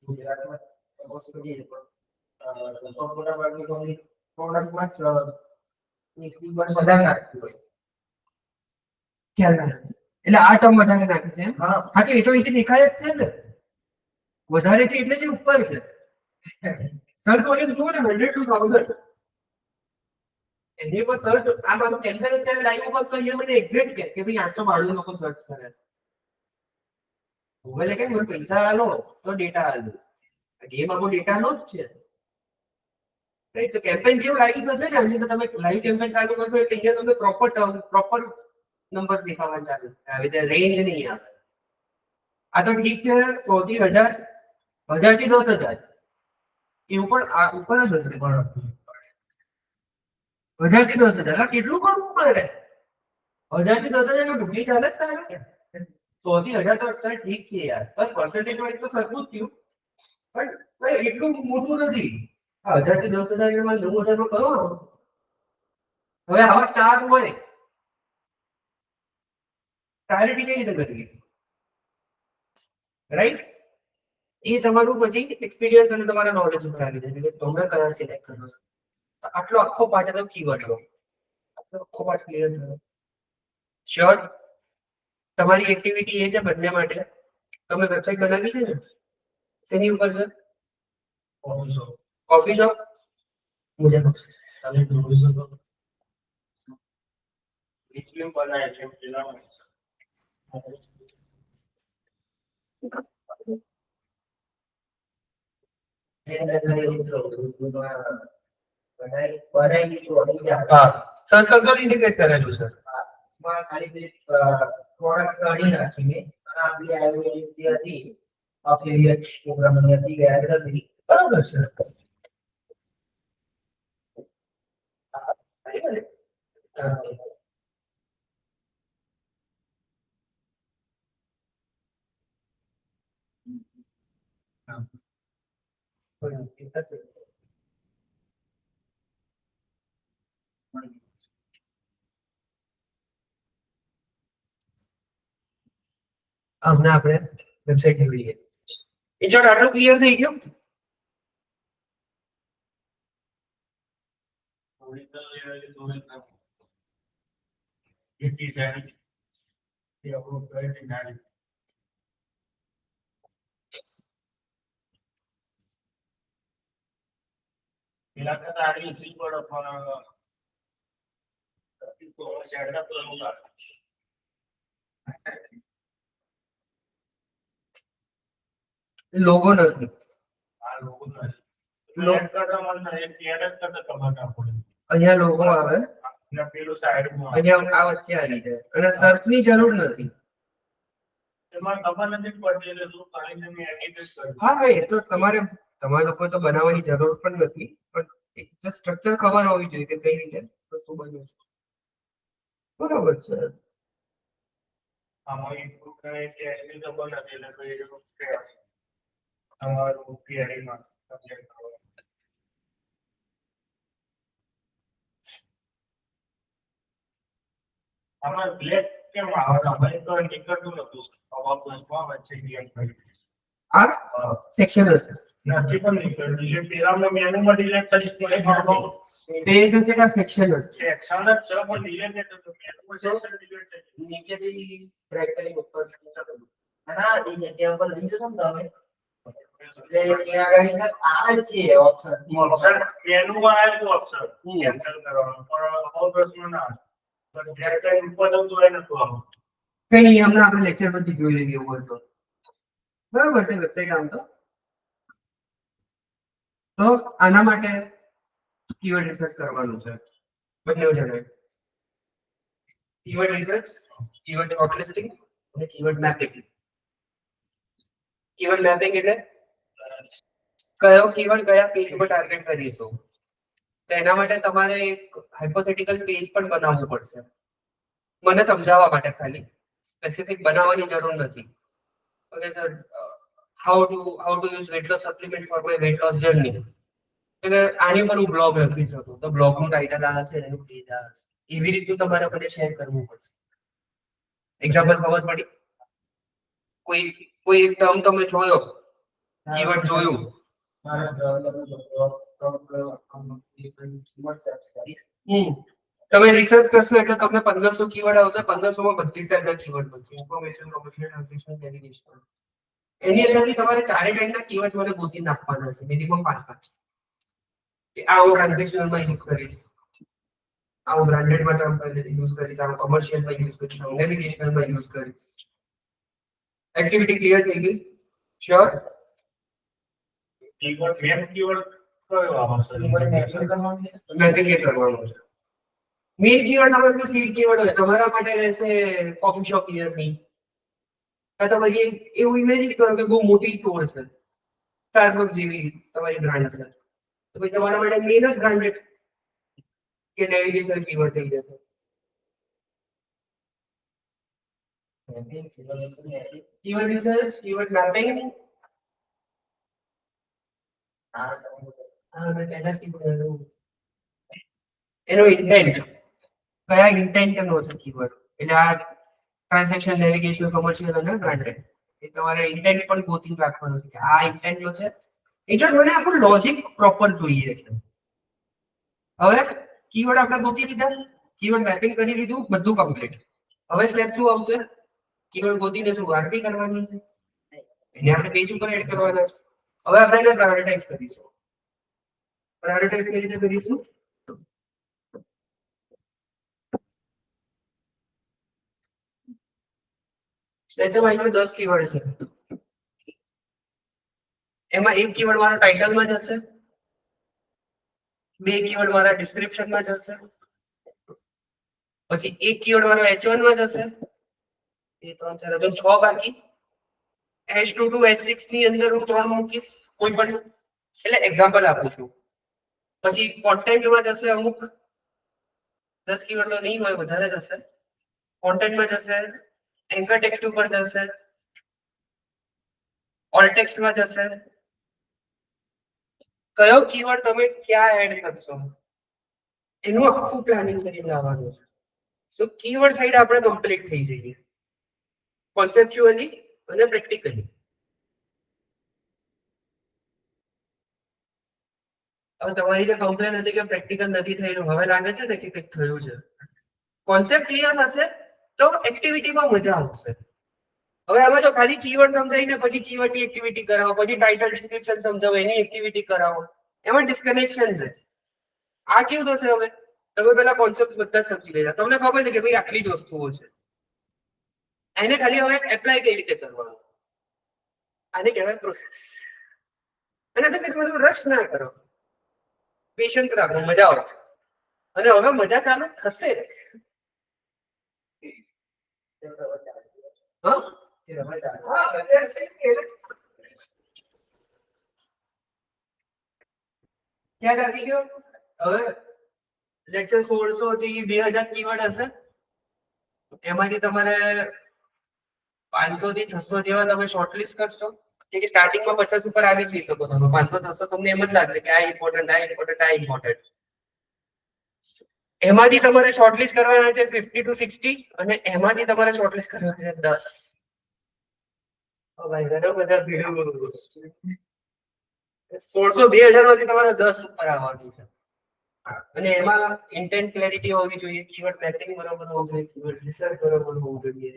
ગુજરાતમાં સપોઝ કરીએ તો મોટા ભાગની કંપની પ્રોડક્ટમાં જ એક કીવર્ડ વધારે નાખતી હોય. ખ્યાલ ના આવે. એટલે આ ટર્મ વધારે નાખે છે. હા તો એ તો અહીંથી દેખાય જ છે ને, વધારે છે એટલે જે ઉપર છે. સર્ચ વોલ્યુમ જુઓ ને 100 to 1000. એની પર સર્ચ આ મારું કેન્સર અત્યારે લાઈવ ઉપર તો અહીંયા મને એક્ઝેક્ટ કે ભાઈ 892 લોકો સર્ચ કરે. ગૂગલે કે મને પૈસા આલો તો ડેટા આલો. ગેમ આખો ડેટાનો જ છે. રાઈટ? તો કેમ્પેન જેવું લાઈવ થશે ને, અહીં તો તમે લાઈવ કેમ્પેન ચાલુ કરશો એટલે અહીંયા તમને પ્રોપર નંબર દેખાવા ચાલુ થાય. આવી રીતે રેન્જ નહીં આવે. આ તો ઠીક છે 100 થી 1000, 1000 થી 10000 એ ઉપર ઉપર જ હશે. 1000 થી 10000 કેટલું કરવું પડે? 1000 થી 10000 નો ડૂબી ચાલે જ તારે. 100 થી 1000 તો ચાલ ઠીક છે યાર, પણ પર્સન્ટેજ વાઇઝ તો સરખું જ થયું, પણ એટલું મોટું નથી. 1000 થી 10000 માં 9000 માં કરો. હવે આવા ચાર હોય, પ્રાયોરિટી કઈ રીતે કરવી? રાઈટ? એ તમારું પછી એક્સપિરિયન્સ અને તમારા નોલેજ ઉપર આવી જાય કે તમે કયા સિલેક્ટ કરો છો. આટલો આખો પાર્ટ હતો કીવર્ડ નો. આટલો આખો પાર્ટ ક્લિયર થયો. શ્યોર? તમારી એક્ટિવિટી એ છે બંને માટે. તમે વેબસાઇટ બનાવી છે ને, શેની ઉપર છે? Coffee shop. મુજબ તમે જોઈ શકો. રિઝ્યુમ બનાવે છે પેલા સર્ચ કન્સોલ ઇન્ડિકેટ કરેલું છે. ખાલી પ્રોડક્ટ કાઢી નાખીને આપણી આયુર્વેદિક જે હતી અફિલિયેટ પ્રોગ્રામની હતી ગેરહાજર હતી. બરાબર છે. હમણાં આપણે વેબસાઇટ નીકળી ગઈ. એ જો આટલું ક્લિયર થઈ ગયું. જેટલી જાય એ આપણું પ્રયત્ન નાની પેલા કરતા આગળ સી પડો પણ શેરડા તો લોગો નથી. આ લોકો કરતા મને એક એડ કરતા તમારે આપણે અહીંયા લોગો આવે, અહીંયા પેલું સાઈડમાં અહીંયા આ વચ્ચે આવી જાય અને સર્ચ ની જરૂર નથી. એમાં ખબર નથી પડતી એટલે શું કાંઈ તમે એડિટ કરી. હા એ તો તમારા લોકો તો બનાવવાની જરૂર પણ નથી, પણ એક સ્ટ્રક્ચર ખબર હોવી જોઈએ કે કઈ રીતે વસ્તુ બને છે. બરોબર છે. આમાં ઇનપુટ કરે છે એની ખબર નથી એટલે કઈ તમારું થિયરીમાં સબ્જેક્ટ કરો. આમાં બ્લેક કેમ આવે? અમારે તો નીકળતું નતું. અવાજમાં વચ્ચે ગેમ કરી. આ સેક્શન હશે નથી પણ નીકળતું. જે પેલામાં મેનુમાં ડિલેટ કરી પેજ હશે કે સેક્શન હશે સેક્શન જ છે પણ ડિલેટ નતું. મેનુમાં સેક્શન ડિલેટ થઈ નીચેથી ડ્રેગ કરી ઉપર નીચે ના એ જગ્યા ઉપર લઈ જશો ને તમે એટલે ત્યાં આગળ છે આવે જ છે ઓપ્શન ઓપ્શન મેનુમાં આવ્યું ઓપ્શન કેન્સલ કરવાનું પણ આવો પ્રશ્ન ના આવે. પણ બ્લેક ટાઈમ ઉપર જતું હોય નતું આવું. કઈ નહીં હમણાં આપણે લેક્ચર પરથી જોઈ લઈએ એવું હોય તો બરાબર છે વેબસાઇટ આમ તો આના માટે કીવર્ડ રિસર્ચ કરવાનું છે બંને જણાએ કીવર્ડ રિસર્ચ કીવર્ડ શોર્ટલિસ્ટિંગ અને કીવર્ડ મેપિંગ કીવર્ડ મેપિંગ એટલે કયો કીવર્ડ કયા પેજ પર ટાર્ગેટ કરીશું તો એના માટે તમારે એક હાઇપોથેટિકલ પેજ પણ બનાવવું પડશે મને સમજાવવા માટે ખાલી સ્પેસિફિક બનાવવાની જરૂર નથી okay sir how to use wet loss supplement for my weight loss journey એટલે આની પર હું બ્લોગ લખી શકું તો બ્લોગનું ટાઇટલ આ હશે એનું પેજ આ હશે એવી રીતનું તમારે મને શેર કરવું પડશે એક્ઝામ્પલ ખબર પડી કોઈ એક ટર્મ તમે જોયો કીવર્ડ જોયું તમે રિસર્ચ કરશો એટલે તમને 1500 કીવર્ડ આવશે 1500 માં બધી ટાઈપના કીવર્ડ મળશે ઇન્ફોર્મેશન કમ્યુનિકેશન ટ્રાન્ઝેક્શન નેવિગેશન એની અંદરથી તમારે ચારે ટાઈપના કીવર્ડ મને ગોતી નાખવાના છે મિનિમમ 5 કે આ હું ટ્રાન્ઝેક્શનલમાં યુઝ કરીશ આ હું બ્રાન્ડેડમાં ટર્મ યુઝ કરીશ આ કોમર્શિયલમાં યુઝ કરીશ નેવિગેશનલમાં યુઝ કરીશ એક્ટિવિટી ક્લિયર થઈ ગઈ શ્યોર કીવર્ડ મેન કીવર્ડ કયો આવશે? મેપિંગ એ કરવાનું છે મેઇન કીવર્ડ આપણે સીડ કીવર્ડ હોય તમારા માટે રહેશે કોફી શોપ નિયર મી કાં તમે એવું ઇમેજિન કરો કે બહુ મોટી સ્ટોર છે સ્ટારબક્સ જેવી તમારી બ્રાન્ડ છે તો ભાઈ તમારા માટે મેઇન જ બ્રાન્ડેડ કે નેવિગેશન કીવર્ડ થઈ જશે કીવર્ડ રિસર્ચ કીવર્ડ મેપિંગ મેં પહેલા જ કીધું એનો ઇન્ટેન્ટ કયા ઇન્ટેન્ટનો છે કીવર્ડ એટલે આ ટ્રાન્ઝેક્શન નેવિગેશન કમર્શિયલ અને બ્રાન્ડેડ એ તમારે ઇન્ટેન્ટ પણ ગોતી રાખવાનું છે કે આ ઇન્ટેન્ટ નો છે એટલે મને આખું લોજિક પ્રોપર જોઈએ છે હવે કીવર્ડ આપણે ગોતી લીધા કીવર્ડ મેપિંગ કરી લીધું બધું કમ્પ્લીટ હવે સ્ટેપ શું આવશે કીવર્ડ ગોતીને શું આરપી કરવાની છે એને આપણે પેજ ઉપર એડ કરવાના છે હવે આપણે એને પ્રાયોરિટાઇઝ કરીશું પ્રાયોરિટાઇઝ કેવી રીતે કરીશું સ્પેસિફાઈમાં 10 કીવર્ડ છે એમાં એક કીવર્ડ મારા ટાઇટલમાં જશે બે કીવર્ડ મારા ડિસ્ક્રિપ્શનમાં જશે પછી એક કીવર્ડ મારા H1 માં જશે એ 3 4 હજુ 6 બાકી H2 to H6 ની અંદર હું 3 મૂકીશ કોઈ પણ એટલે એક્ઝામ્પલ આપું છું પછી કોન્ટેન્ટમાં જશે અમુક 10 કીવર્ડ તો નહીં હોય વધારે જશે કોન્ટેન્ટમાં જશે એન્કર ટેક્સ્ટ ઉપર જશે ઓલ ટેક્સ્ટમાં જશે કયો કીવર્ડ તમે ક્યાં એડ કરશો એનું આખું પ્લાનિંગ કરીને આવવાનું છે સો કીવર્ડ સાઈડ આપણે કમ્પ્લીટ થઈ જઈએ કોન્સેપ્ચ્યુઅલી અને પ્રેક્ટિકલી હવે તમારી જે કમ્પ્લેન હતી કે પ્રેક્ટિકલ નથી થયેલું હવે લાગે છે ને કે કંઈક થયું છે કોન્સેપ્ટ ક્લિયર હશે તો એક્ટિવિટીમાં મજા આવશે હવે આમાં જો ખાલી કીવર્ડ સમજાવીને પછી કીવર્ડની એક્ટિવિટી કરાવો પછી ટાઇટલ ડિસ્ક્રિપ્શન સમજાવો એની એક્ટિવિટી કરાવો એમાં ડિસ્કનેક્શન છે આ કેવું થશે હવે તમે પેલા કોન્સેપ્ટ બધા જ સમજી લેજો તમને ખબર છે કે ભાઈ આટલી જ વસ્તુઓ છે એને ખાલી હવે એપ્લાય કઈ રીતે કરવાનું આને કહેવાય પ્રોસેસ અને તમે રશ ના કરો પેશન્ટ રાખો મજા આવશે અને હવે મજા ચાલુ થશે ક્યાં લાગી ગયો હવે લેક્ચર 1600 થી 2000 કીવર્ડ હશે એમાંથી તમારે 500 થી 600 જેવા તમે શોર્ટલિસ્ટ કરશો કે સ્ટાર્ટિંગમાં 50 ઉપર આવી જ નહીં શકો તમે. 500 600 તમને એમ જ લાગશે કે આ ઇમ્પોર્ટન્ટ, આ ઇમ્પોર્ટન્ટ, આ ઇમ્પોર્ટન્ટ. એમાંથી તમારે શોર્ટલિસ્ટ કરવાના છે 50 to 60 અને એમાંથી તમારે શોર્ટલિસ્ટ કરવાના છે 10. ભાઈ ઘણા બધા ભીડું 1600 2000 માંથી તમારે 10 ઉપર આવવાનું છે. અને એમાં ઇન્ટેન્ટ ક્લેરિટી હોવી જોઈએ, કીવર્ડ મેપિંગ બરોબર હોવું જોઈએ, કીવર્ડ રિસર્ચ બરોબર હોવું જોઈએ.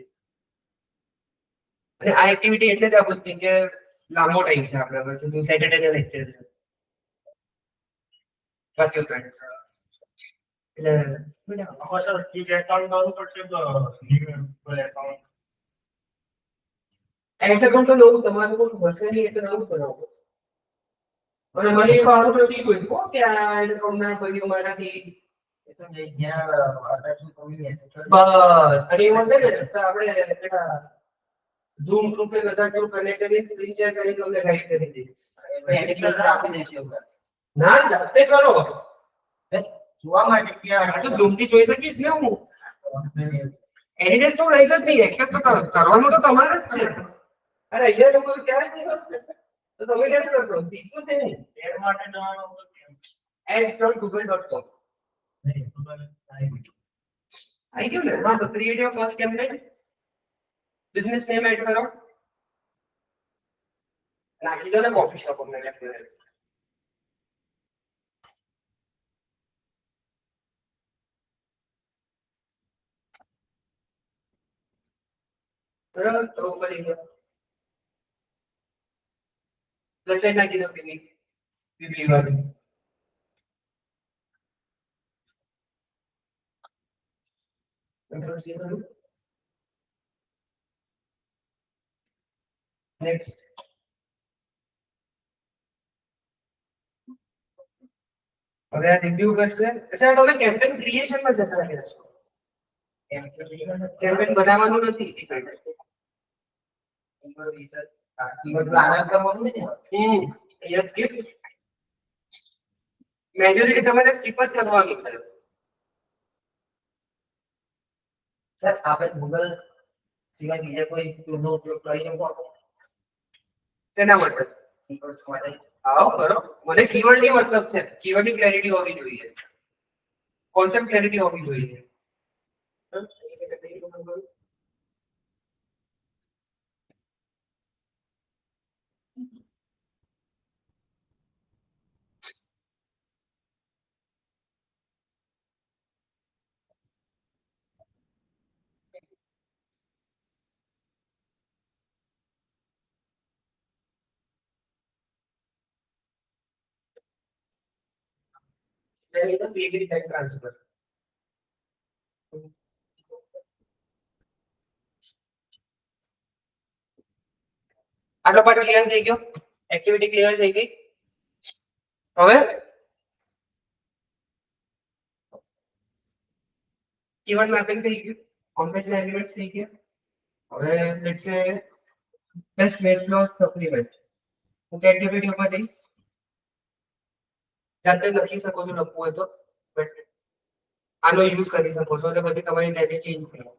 અને આ એક્ટિવિટી એટલે જ આપું છું કે લાંબો ટાઈમ છે આપણા પાસે, તો સેટરડે ના લેક્ચર છે પાછું એટલે આમાં સર એક એકાઉન્ટ બનાવવું પડશે તો ન્યૂ એકાઉન્ટ એક્ઝામ્પલ તો નવું તમારું કોઈ હશે નહીં એટલે નવું બનાવો. અને મને એ ફાળો નથી જોઈતો કે આ એકાઉન્ટના કોઈ મારાથી એ તો જ્યાં attachment કરી હશે. બસ. અને એમાં છે ને તો આપણે પેલા ઝૂમ ગ્રુપે બધા જો કનેક્ટ કરી સ્ક્રીન શેર કરી તમને ગાઈડ કરી દઈશ. Editors આપી દેશે એવું. ના જાતે કરો. બસ જોવા માટે આ ત્યાં તો ઝૂમ થી જોઈ શકીશ ને હું. એડિટર્સ તો લઈ જ નહીં, એક્સેપ્ટ તો કરવાનું તો તમારે જ છે. અરે અહીંયા લોકો ક્યારે નહીં કરશે? તો તમે ક્યારે કરશો? શીખવું છે નહીં. એડ માટે જવાનું તો કેમ ads.google.com નહીં ખબર નહીં. આવી ગયું ને? હા, તો create your first campaign, business name add કરો, નાખી દો ને કોફી શોપ અમને લેફ્ટ. બરાબર, તો ઉપર વેબસાઇટ નાખી દો પીવી વાળી. Control C કરું. Next. હવે આ રિવ્યુ કરશે. અચ્છા તમે કેમ્પેન ક્રિએશનમાં જતા રહ્યા છો. કેમ્પેન બનાવવાનું નથી. Yes, skip. મેજોરિટી તમારે સ્કીપ જ કરવાનું છે. સર આપણે ગૂગલ સિવાય બીજા કોઈ ટૂલનો ઉપયોગ કરી શકો? શેના માટે? કીવર્ડ્સ માટે. આવો કરો. મને કીવર્ડ ની મતલબ છે. કીવર્ડ ની ક્લેરિટી હોવી જોઈએ. કોન્સેપ્ટ ક્લેરિટી હોવી જોઈએ. Then it is PhD tech transfer. આટલો પાર્ટ ક્લિયર થઈ ગયો, એક્ટિવિટી ક્લિયર થઈ ગઈ. હવે કીવર્ડ મેપિંગ થઈ ગયું, કોમ્પ્લેક્સ એલિમેન્ટ્સ થઈ ગયા. હવે લેટ્સ સે બેસ્ટ વેટ લોસ સપ્લિમેન્ટ. હું ChatGPT ઉપર જઈશ, જાતે લખી શકો છો લખવું હોય તો, બટ આનો યુઝ કરી શકો છો એટલે પછી તમારી ડેટા ચેન્જ કરો.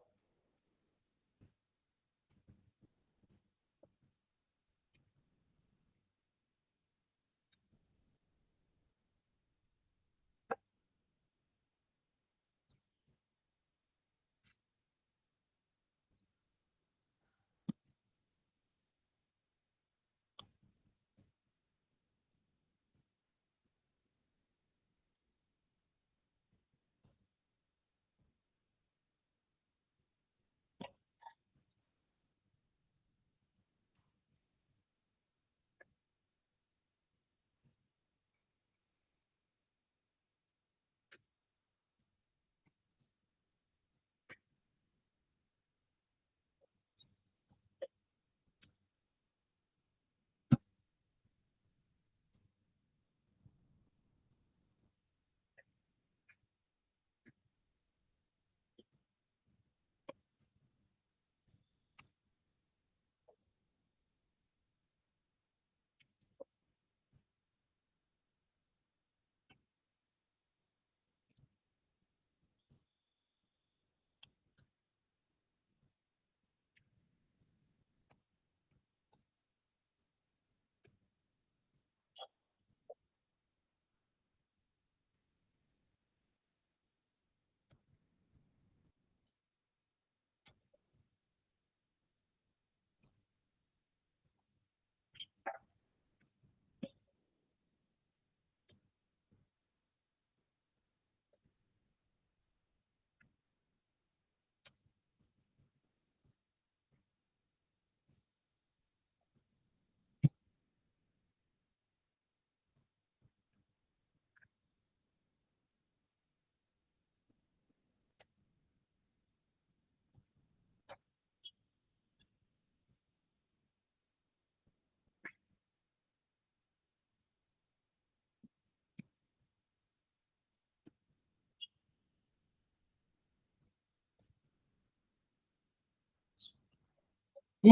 ના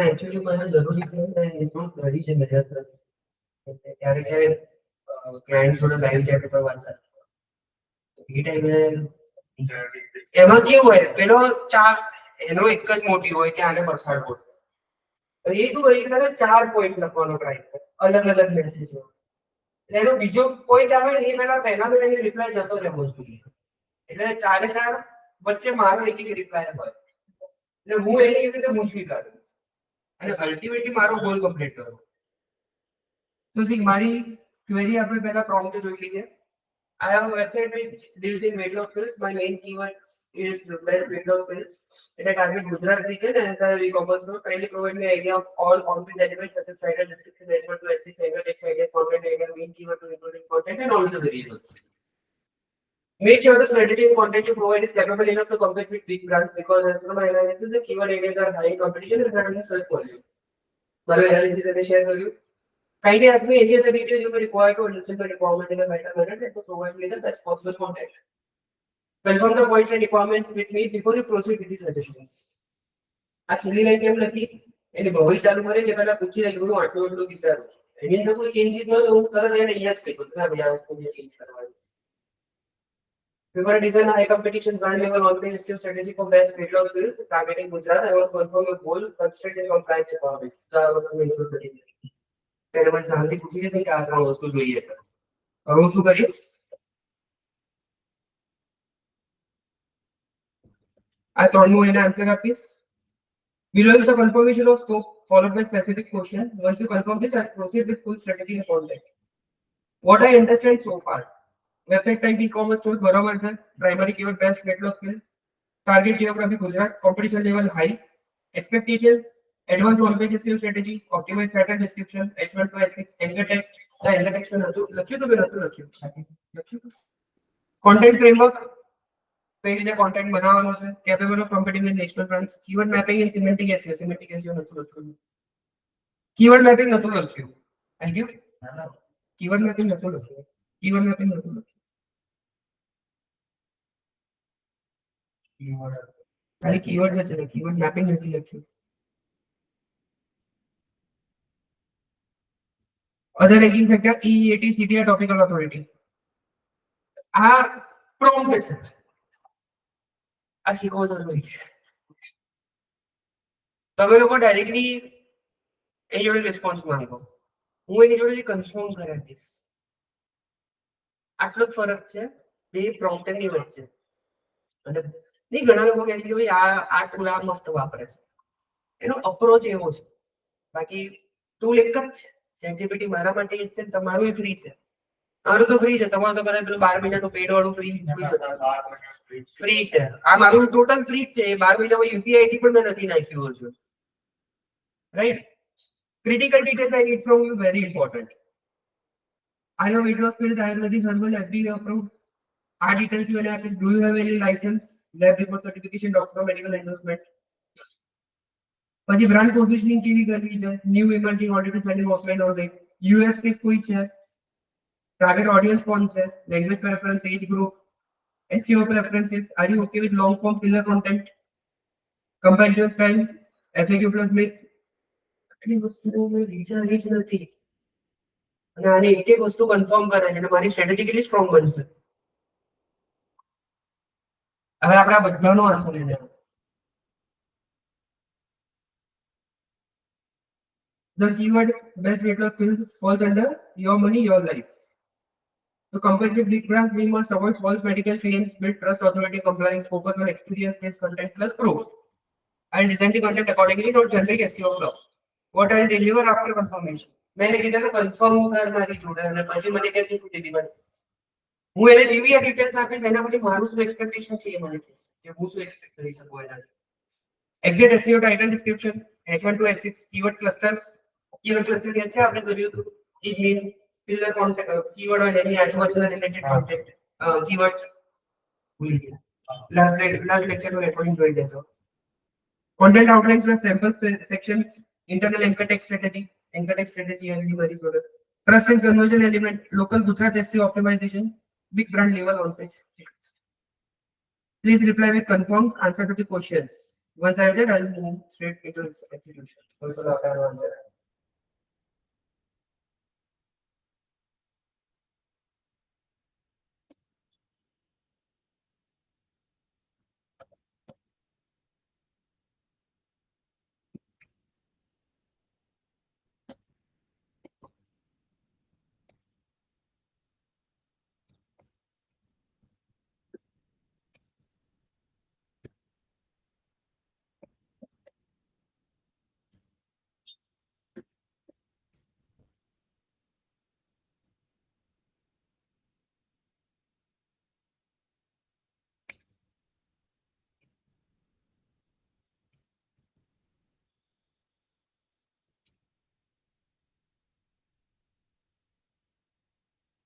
એકચ્યુઅલી મને જરૂરી છે ને એ પણ કરી છે મહેનત ત્યારે ક્લાયન્ટ જોડે લાઈવ ચેટ ઉપર વાત એ ટાઈમે એમાં કેવું હોય પેલો એનો એક જ મોટી હોય કે આને પછાડ બોલ એ શું કરી કરે 4 પોઈન્ટ લખવાનો ટ્રાય કરે અલગ અલગ મેસેજ એનો બીજો પોઈન્ટ આવે ને એ પહેલા એની રિપ્લાય જતો રહેવો જોઈએ એટલે 4 વચ્ચે મારો એક રિપ્લાય હોય એટલે હું એની રીતે મૂંઝવી કાઢું અને અલ્ટિમેટલી મારો ગોલ કમ્પ્લીટ કરો સો સી મારી ક્વેરી આપણે પહેલા પ્રોમ્પ્ટ જોઈ લઈએ I have a website which deals in weight loss pills. My main keyword is the best weight loss pills. It is target Gujarat region and the e-commerce store. Kindly provide me idea of all content elements such as title, description, relevant to H6, angle, text, ideas, content, area, main keyword to including content and all the variables. Make sure the strategy and content you provide is capable enough to compete with big brands because as per my analysis, the keyword areas are high in competition and having search volume. My analysis and share value. Kindly ask me any other details you may require to understand the requirement in a better manner and to provide me the best possible content. Confirm the points and requirements with me before you proceed with the suggestions. આ છેલ્લી line કેમ લખી એને બહુ ચાલુ કરે કે પહેલા પૂછી લે કે હું આટલું વિચારું એની અંદર કોઈ ચેન્જીસ હોય તો હું તરત એને અહીંયા જ કહી દઉં ભાઈ આ વસ્તુ ચેન્જ કરવાની. Before I design a high competition brand level organizational strategy for best weight loss pills targeting Gujarat, I want to confirm a goal, constraint and compliance requirements. ત્યારે મને શાંતિ પૂછી લીધી કે આ 3 વસ્તુ જોઈએ છે હવે હું શું કરીશ આ 3નું એને આન્સર આપીશ below is the confirmation of scope followed by specific question. Once you confirm this, I proceed with full strategy and content. What I understand so far, website type e-commerce store બરાબર છે primary keyword best weight loss pills, target geography Gujarat, competition level high, expectation advanced on-page SEO strategy, optimized title description, H1 to H6, anchor text. The anchor text में नतु लक्ष्य तो बिना तो लक्ष्य. Content framework. कई રીતે content બનાવવાનો છે. Capable of competing with national brands. Keyword mapping and semantic SEO. Semantic SEO નતું લખ્યું. Keyword mapping નતું લખ્યું. Thank you. Keyword mapping નતું લખ્યું. Keyword mapping નતું લખ્યું. ખાલી keyword જ છે. Keyword mapping નથી લખ્યું. Other ranking factor EEAT CTR topical authority. આ prompt છે. આ શીખવો જરૂરી છે. તમે લોકો ડાયરેક્ટલી એ જોડે રિસ્પોન્સ માંગો. હું એની જોડે કન્ફર્મ કરાવીશ. આટલો જ ફરક છે બે પ્રોમ્પ્ટ ની વચ્ચે. અને નહીં ઘણા લોકો કહે છે કે ભાઈ આ ટૂલ આ મસ્ત વાપરે છે. એનો અપ્રોચ એવો છે. બાકી ટૂલ એક જ છે. ChatGPT મારા માટે એક છે તમારું ફ્રી છે મારું તો ફ્રી છે તમારું તો કદાચ 12 મહિનાનું પેડ વાળું ફ્રી છે આ મારું ટોટલ ફ્રી છે 12 મહિનામાં યુપીઆઈ આઈડી પણ મેં નથી નાખ્યું હજુ right critical details I need from you very important. I know weight loss pills Ayurvedic herbal FDA approved. Are details you will have is do you have any license lab report certification doctor medical endorsement. પછી brand positioning કેવી કરવી છે new emerging auditor selling offline online USP કોઈ છે target audience કોણ છે language preference age group SEO preferences are you okay with long form filler content comparison style FAQ plus make આટલી વસ્તુઓ મેં વિચારી જ નથી અને આને એક એક વસ્તુ કન્ફર્મ કરે છે એટલે મારી સ્ટ્રેટેજી કેટલી સ્ટ્રોંગ બનશે હવે આપણે આ બધાનો આન્સર લઈ લેવાનો The keyword best weight loss pills falls under your money, your life. To compete with big brands, we must avoid false medical claims, build trust, authority, compliance, focus on experience-based content plus proof. I'll design the content accordingly, not generate SEO fluff. What I'll deliver after confirmation. मैंने किधर confirm करना जोड़ा है પછી મને કેટલી છૂટી દીધી હું એને જેવી આ ડિટેલ્સ આપીશ એના પછી મારું શું એક્સપેક્ટેશન છે એ મને કહેશે કે હું શું એક્સપેક્ટ કરી શકું એના exact SEO title description H1 to H6 keyword clusters keyword cluster કે છે આપણે કર્યું હતું it means filler content keyword અને એની આજુબાજુના રિલેટેડ content keywords ભૂલી ગયા લાસ્ટ લેક્ચરનું રેકોર્ડિંગ જોઈ લેજો Content outline plus sample section, internal anchor text strategy, heavily very product. Trust and conversion element, local Gujarat SEO optimization, big brand level on page. Please reply with confirmed answer to the questions. Once I have that, I will move straight into execution. Also, not answer.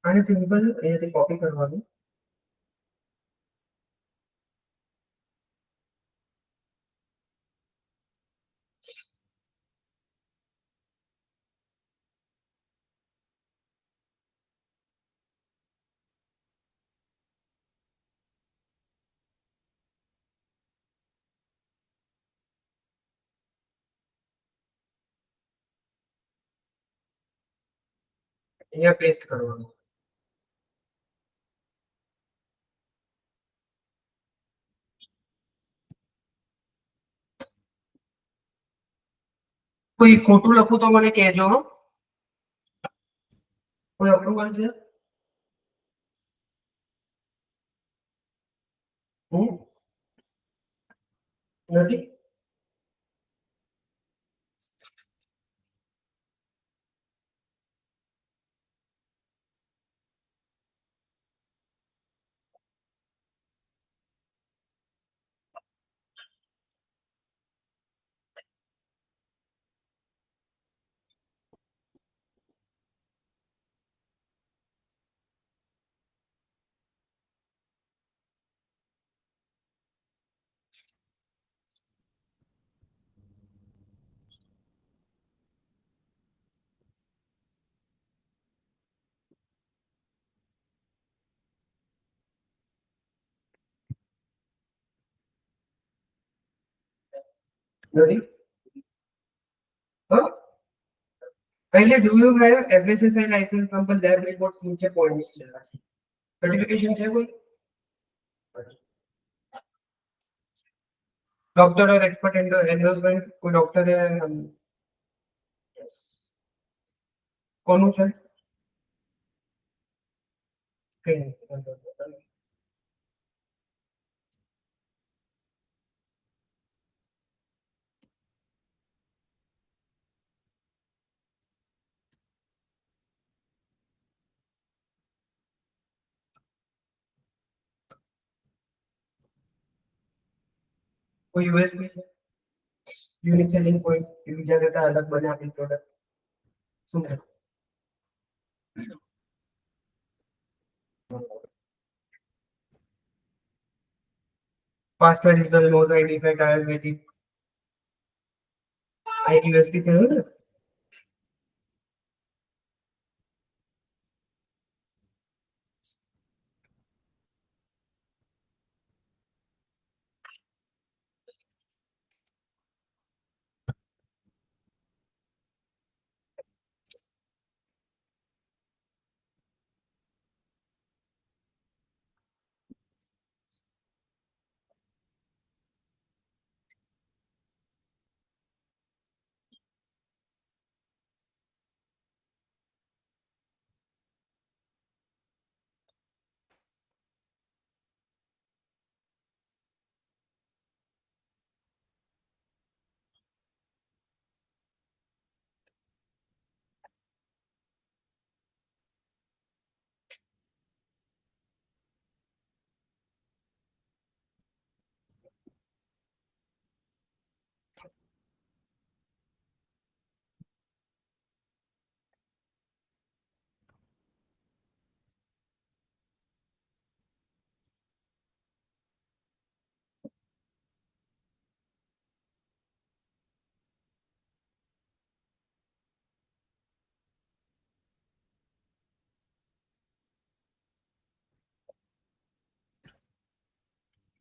અને simple અહીંયાથી copy કરવાનું. અહીંયા paste કરવાનું. કોઈ ખોટું લખું તો મને કહેજો હો. કોઈ અપ્રુવલ છે? નથી. નથી. હા. Kindly, do you have FSSAI license number lab reports નીચે points છે. સર્ટિફિકેશન છે કોઈ? ડોક્ટર ઓર એક્સપર્ટ એન્ડોર્સમેન્ટ કોઈ ડોક્ટરે કોનું છે? કઈ નથી. કોઈ યુએસપી છે? યુનિક સેલિંગ પોઈન્ટ બીજા કરતા અલગ બને આપણી પ્રોડક્ટ શું છે? faster result, no side effect, Ayurvedic. IUSP થયું ને?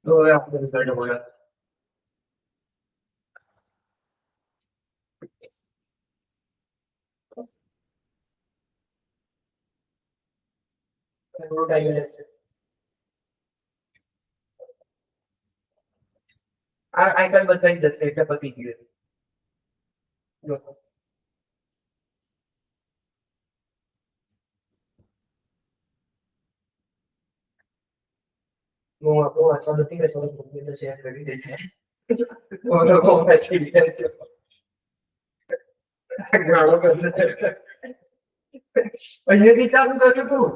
તો હવે આપણે રિઝલ્ટ બોલો. થોડો ટાઈમ લેશે. આ આઈકન બતાવી જશે એટલે પતી ગયું. જો હું આપણું વાંચવા નથી કે થોડું કોમ્પ્યુટર શેર કરી દઈશ. બોલો બહુ વાંચી ગયા છો. ઘણો કરશે. અહીંયાથી ચાલુ કરજો તું.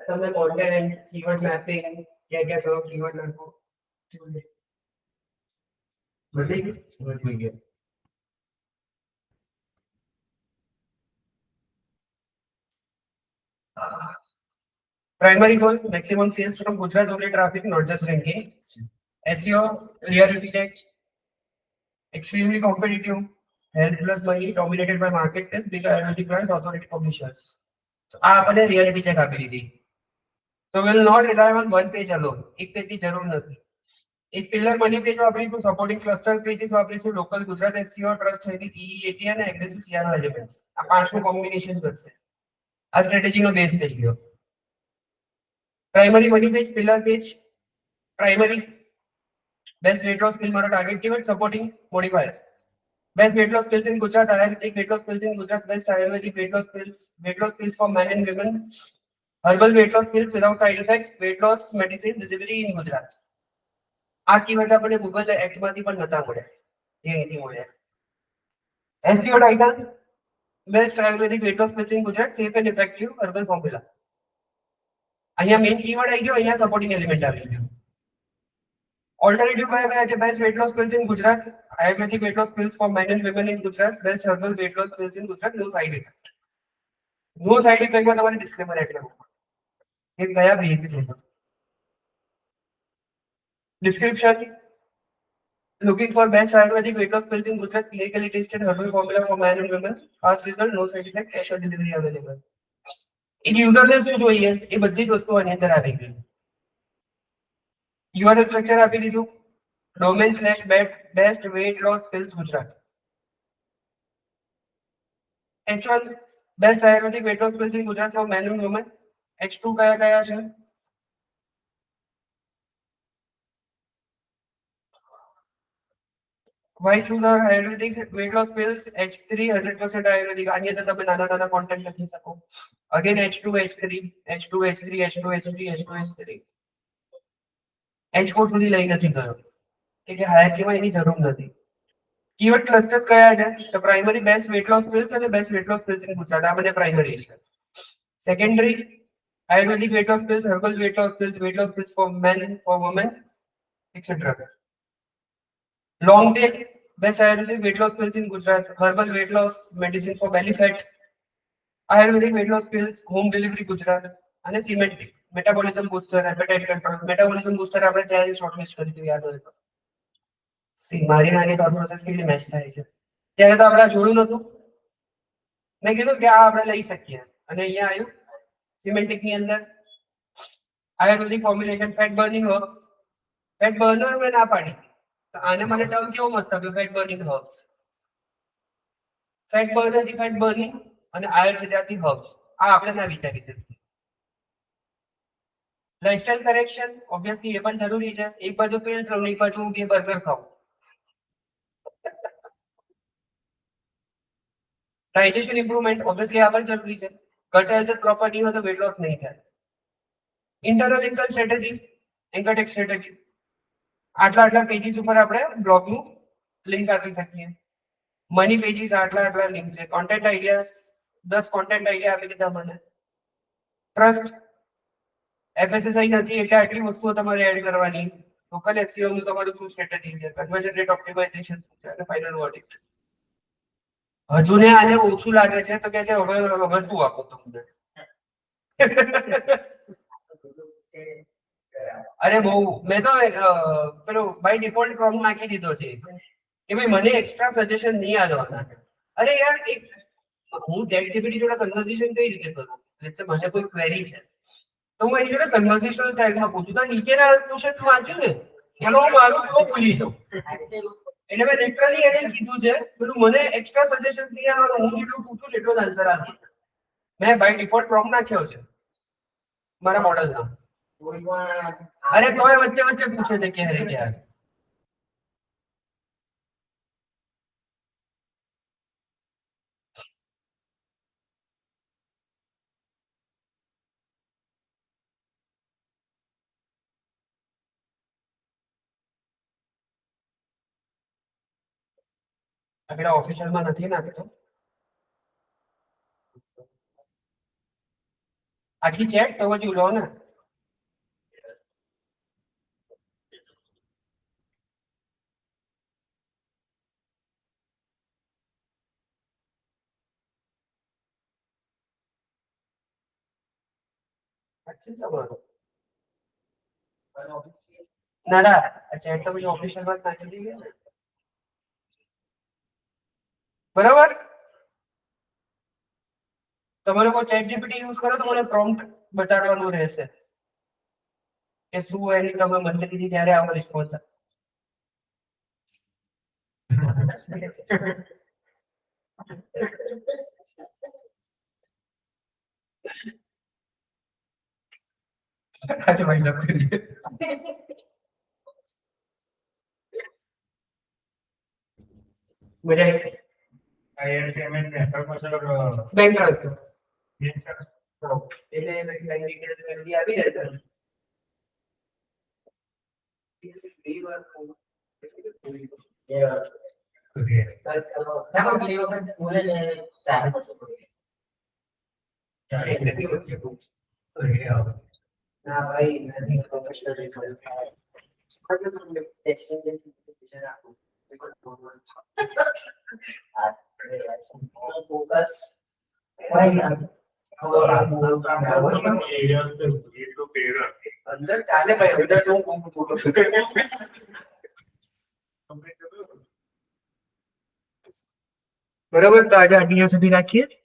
તમે કોન્ટેન્ટ કીવર્ડ મેપિંગ ક્યાં કરો કીવર્ડ નાખો બધી ગયું. Primary goal, maximum sales from Gujarat only traffic, not just ranking. SEO, reality check, extremely competitive, health plus money, dominated by market test, big Ayurvedic brands, authority publishers. So, आपने reality check આપી દીધી. So will not rely on one page alone. એક page ની જરૂર નથી. એક pillar money page વાપરીશું, supporting cluster pages વાપરીશું, local Gujarat SEO, trust heavy EEAT અને એગ્રેસિવ CRO એલિમેન્ટ્સ. આ પાંચનું કોમ્બિનેશન કરશે. આ સ્ટ્રેટેજીનો બેઝ થઈ ગયો. Primary money page, pillar page, primary best weight loss skill મારો target keyword, supporting modifiers. Best weight loss skills in Gujarat, Ayurvedic weight loss skills in Gujarat, best Ayurvedic weight loss skills for men and women, herbal weight loss skills without side effects, weight loss medicine delivery in Gujarat. આ keyword આપણે Google ads માંથી પણ નતા મળ્યા, જે અહીંથી મળ્યા. SEO title, best Ayurvedic weight loss skills in Gujarat, safe and effective herbal formula. અહીંયા મેઇન કીવર્ડ આવી ગયો, અહીંયા સપોર્ટિંગ એલિમેન્ટ આવી ગયો. ઓલ્ટરનેટિવ કયા કયા છે? Best weight loss skills in Gujarat, ayurvedic weight loss skills for men and women in Gujarat, best herbal weight loss skills in Gujarat, no side effect. No side ઇફેક્ટમાં તમારે ડિસ્ક્લેમર એડ કરવું પડે કે કયા બેઝ છે. Description, looking for best Ayurvedic weight loss pills in Gujarat, clinically tested herbal formula for men and women, fast result, no side effect, cash on delivery available. એક યુઝરને શું જોઈએ એ બધી જ વસ્તુઓ આની અંદર આવી ગઈ. યુઆરએલ સ્ટ્રક્ચર આપી દીધું, domain/best weight loss pills Gujarat. H1 best Ayurvedic weight loss pills in Gujarat for men and women. H2 કયા કયા છે? Why choose our Ayurvedic weight loss pills? H3 100% Ayurvedic. આની અંદર તમે નાના નાના કોન્ટેન્ટ લખી શકો. Again H2 H3 H2 H3 H2 H3 H2 H3. H4 સુધી લઈ નથી ગયો કે હાયરાર્કીમાં એની જરૂર નથી. કીવર્ડ ક્લસ્ટર્સ કયા છે? તો primary best weight loss pills અને best weight loss pills in Gujarat, આ બધા પ્રાઇમરી છે. Secondary ayurvedic weight loss pills, herbal weight loss pills for men, for women, etcetera. Long tail best ayurvedic weight loss pills in Gujarat, herbal weight loss medicine for belly fat, ayurvedic weight loss pills, home delivery Gujarat અને semantic metabolism booster, appetite control. Metabolism booster આપણે ત્યાં shortlist કરી હતી, યાદ હોય તો. મારી નાની થોટ પ્રોસેસ કેવી મેચ થાય છે. ત્યારે તો આપણે જોયું નતું, મેં કીધું કે આ આપણે લઈ શકીએ અને અહીંયા આવ્યું સિમેન્ટિક ની અંદર ayurvedic formulation fat burning herbs. Fat burner મેં ના પાડી, તો આને મને ટર્મ કેવો મસ્ત આવ્યો, fat burning herbs. Fat burner થી ફેટ બર્નિંગ અને આયુર્વેદાથી હર્બ્સ, આ આપણે ના વિચારી શકીએ. લાઇફસ્ટાઇલ કરેક્શન ઓબ્વિયસલી એ પણ જરૂરી છે. એક બાજુ પિલ્સ લઉં, એક બાજુ બે બર્ગર ખાઉં. ડાયજેશન ઇમ્પ્રુવમેન્ટ ઓબ્વિયસલી આ પણ જરૂરી છે. ગટ હેલ્થ પ્રોપર નહીં હોય તો વેટ લોસ નહીં થાય. Internal income strategy, income strategy, આટલા પેજીસ ઉપર આપણે બ્લોગનું લિંક આપી શકીએ. મની પેજીસ આટલા લિંક છે. કોન્ટેન્ટ આઈડિયાઝ 10 કોન્ટેન્ટ આઈડિયા આપી દીધા મને. ટ્રસ્ટ FSSI નથી એટલે આટલી વસ્તુઓ તમારે એડ કરવાની. લોકલ SEO નું તમારું શું સ્ટ્રેટેજી છે, કન્વર્ઝન રેટ ઓપ્ટિમાઇઝેશન શું છે અને ફાઇનલ વર્ડિક્ટ. હજુ ને આને ઓછું લાગે છે તો કે છે હવે શું આપો તમને. અરે બહુ મેં તો પેલો બાય ડિફોલ્ટ પ્રોબ્લેમ નાખી દીધો છે કે ભાઈ મને એક્સ્ટ્રા સજેશન નહીં આવવાના. અરે યાર હું ChatGPT જોડે કન્વર્ઝેશન કઈ રીતે કરું? એટલે મને કોઈ ક્વેરી છે તો હું એની જોડે કન્વર્સેશનલ સ્ટાઇલમાં પૂછું તો નીચેના ક્વેશ્ચન વાંચ્યું ને એમાં હું મારું ફ્લો ભૂલી જાઉં એટલે મેં લિટરલી એને કીધું છે પેલું મને એક્સ્ટ્રા સજેશન નહીં આવવાનું હું જેટલું પૂછું એટલો જ આન્સર આપી મેં બાય ડિફોલ્ટ પ્રોમ્પ્ટ નાખ્યો છે મારા મોડલમાં કોઈ પણ અરે તોય વચ્ચે વચ્ચે પૂછે છે ક્યારે ક્યારે આગળ ઓફિશિયલમાં નથી નાખતો આખી ચેક તો પછી લો ને ના ના ચેક તો પછી ઓફિશિયલમાં જ નાખી દઈએ ને બરાબર તમે લોકો ચેટ જીપીટી યુઝ કરો તો મને પ્રોમ્પ્ટ બતાડવાનું રહેશે કે શું એની તમે મને કીધી ત્યારે આવો રિસ્પોન્સ આજે ભાઈ લખી મજા આવી INTMN મેથડમાં સર બેંક ટ્રાન્સફર એટલે બેંક ડિટેલ્સ મેળવી આવી જાય ના ભાઈ નથી પ્રોફેશનલ ફોકસ અંદર ચાલે ભાઈ અંદર તો હું બરાબર તો આજે આટલી સુધી રાખીએ